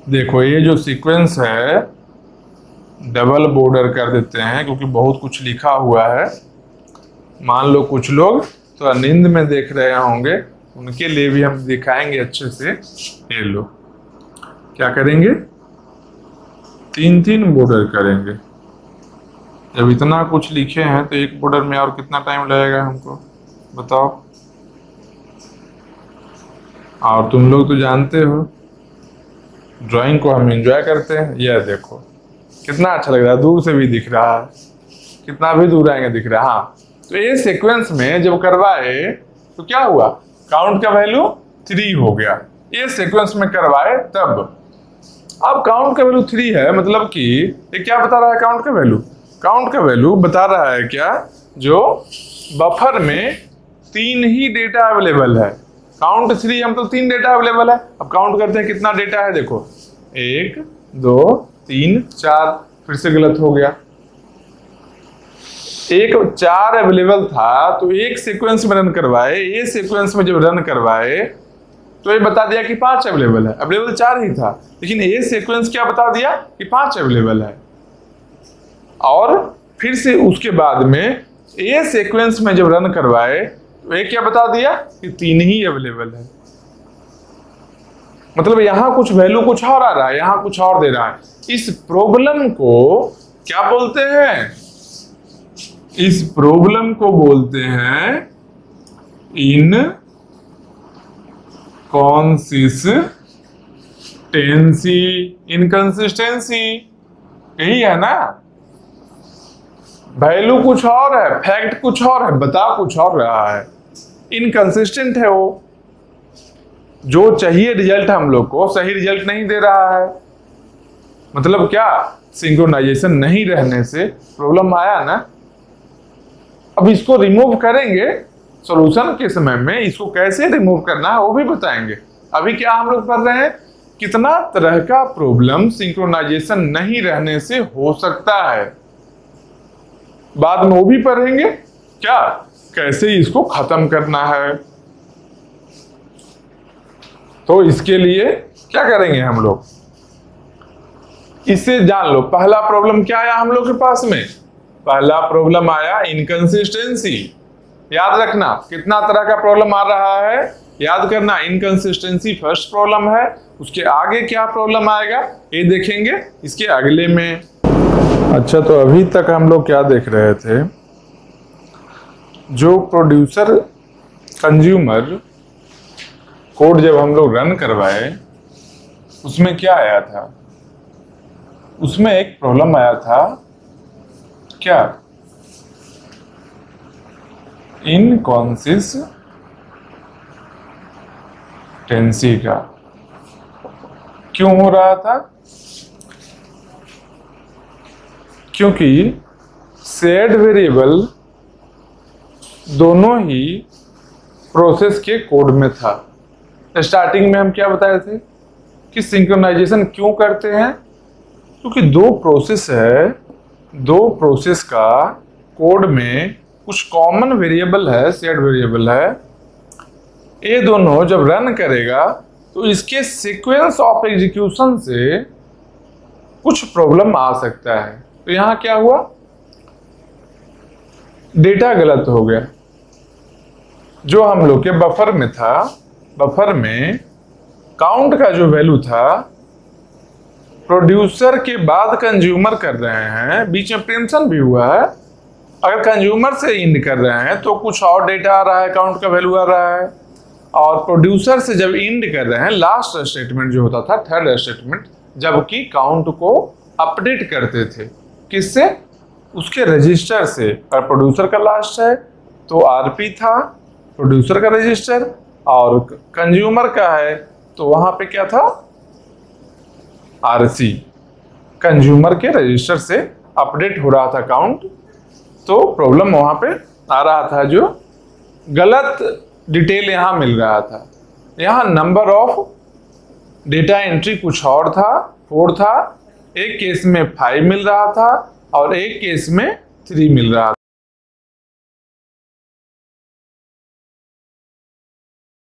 S1: देखो, ये जो सीक्वेंस है डबल बॉर्डर कर देते हैं क्योंकि बहुत कुछ लिखा हुआ है। मान लो कुछ लोग तो नींद में देख रहे होंगे, उनके लिए भी हम दिखाएंगे अच्छे से। ये लो क्या करेंगे, 3-3 बॉर्डर करेंगे। जब इतना कुछ लिखे हैं तो एक बॉर्डर में और कितना टाइम लगेगा हमको बताओ। और तुम लोग तो जानते हो ड्राइंग को हम एंजॉय करते हैं। यह देखो कितना अच्छा लग रहा है, दूर से भी दिख रहा है, कितना भी दूर आएंगे दिख रहा है। हाँ, तो ये सीक्वेंस में जब करवाए तो क्या हुआ, काउंट का वैल्यू 3 हो गया। ये सीक्वेंस में करवाए तब, अब काउंट का वैल्यू 3 है, मतलब कि ये क्या बता रहा है, काउंट का वैल्यू, काउंट का वैल्यू बता रहा है क्या, जो बफर में 3 ही डेटा अवेलेबल है। काउंट 3 हम तो 3 डेटा अवेलेबल है। अब काउंट करते हैं कितना डेटा है, देखो 1 2 3 4, फिर से गलत हो गया। 4 अवेलेबल था तो एक सीक्वेंस में रन करवाए, ये सीक्वेंस में जब रन करवाए तो ये बता दिया कि 5 अवेलेबल है। अवेलेबल 4 ही था, लेकिन ये सीक्वेंस क्या बता दिया कि 5 अवेलेबल है। और फिर से उसके बाद में ये सीक्वेंस में जब रन करवाए तो ये क्या बता दिया कि 3 ही अवेलेबल है। मतलब यहां कुछ वैल्यू कुछ और आ रहा है, यहां कुछ और दे रहा है। इस प्रॉब्लम को क्या बोलते हैं, इस प्रॉब्लम को बोलते हैं इनकंसिस्टेंसी। यही है ना, वैल्यू कुछ और है, फैक्ट कुछ और है, बता कुछ और रहा है, इनकंसिस्टेंट है। वो जो चाहिए रिजल्ट हम लोग को सही रिजल्ट नहीं दे रहा है। मतलब क्या, सिंक्रोनाइजेशन नहीं रहने से प्रॉब्लम आया ना। अब इसको रिमूव करेंगे सॉल्यूशन के समय में, इसको कैसे रिमूव करना है वो भी बताएंगे। अभी क्या हम लोग कर रहे हैं, कितना तरह का प्रॉब्लम सिंक्रोनाइजेशन नहीं रहने से हो सकता है, बाद में वो भी पढ़ेंगे क्या, कैसे इसको खत्म करना है। तो इसके लिए क्या करेंगे हम लोग, इससे जान लो। पहला प्रॉब्लम क्या आया हम लोग के पास में, पहला प्रॉब्लम आया इनकंसिस्टेंसी। याद रखना कितना तरह का प्रॉब्लम आ रहा है, याद करना। इनकंसिस्टेंसी फर्स्ट प्रॉब्लम है, उसके आगे क्या प्रॉब्लम आएगा ये देखेंगे इसके अगले में। अच्छा, तो अभी तक हम लोग क्या देख रहे थे, जो प्रोड्यूसर कंज्यूमर कोड जब हम लोग रन करवाए उसमें क्या आया था, उसमें एक प्रॉब्लम आया था क्या, इनकंसिस्टेंसी का। क्यों हो रहा था, क्योंकि शेयर्ड वेरिएबल दोनों ही प्रोसेस के कोड में था। स्टार्टिंग में हम क्या बताए थे कि सिंक्रोनाइजेशन क्यों करते हैं, क्योंकि दो प्रोसेस है, दो प्रोसेस का कोड में कुछ कॉमन वेरिएबल है, शेयर्ड वेरिएबल है। ये दोनों जब रन करेगा तो इसके सीक्वेंस ऑफ एग्जीक्यूशन से कुछ प्रॉब्लम आ सकता है। तो यहाँ क्या हुआ, डेटा गलत हो गया। जो हम लोग के बफर में था, बफर में काउंट का जो वैल्यू था, प्रोड्यूसर के बाद कंज्यूमर कर रहे हैं, बीच में प्रिम्पशन भी हुआ है। अगर कंज्यूमर से इंड कर रहे हैं तो कुछ और डेटा आ रहा है, काउंट का वैल्यू आ रहा है। और प्रोड्यूसर से जब इंड कर रहे हैं, लास्ट स्टेटमेंट जो होता था, थर्ड स्टेटमेंट, जबकि काउंट को अपडेट करते थे, किससे? उसके रजिस्टर से। और प्रोड्यूसर का लास्ट है तो आरपी था, प्रोड्यूसर का रजिस्टर, और कंज्यूमर का है तो वहां पे क्या था? आरसी, कंज्यूमर के रजिस्टर से अपडेट हो रहा था काउंट। तो प्रॉब्लम वहां पे आ रहा था, जो गलत डिटेल यहां मिल रहा था। यहां नंबर ऑफ डेटा एंट्री कुछ और था, 4 था, एक केस में 5 मिल रहा था और एक केस में 3 मिल रहा था।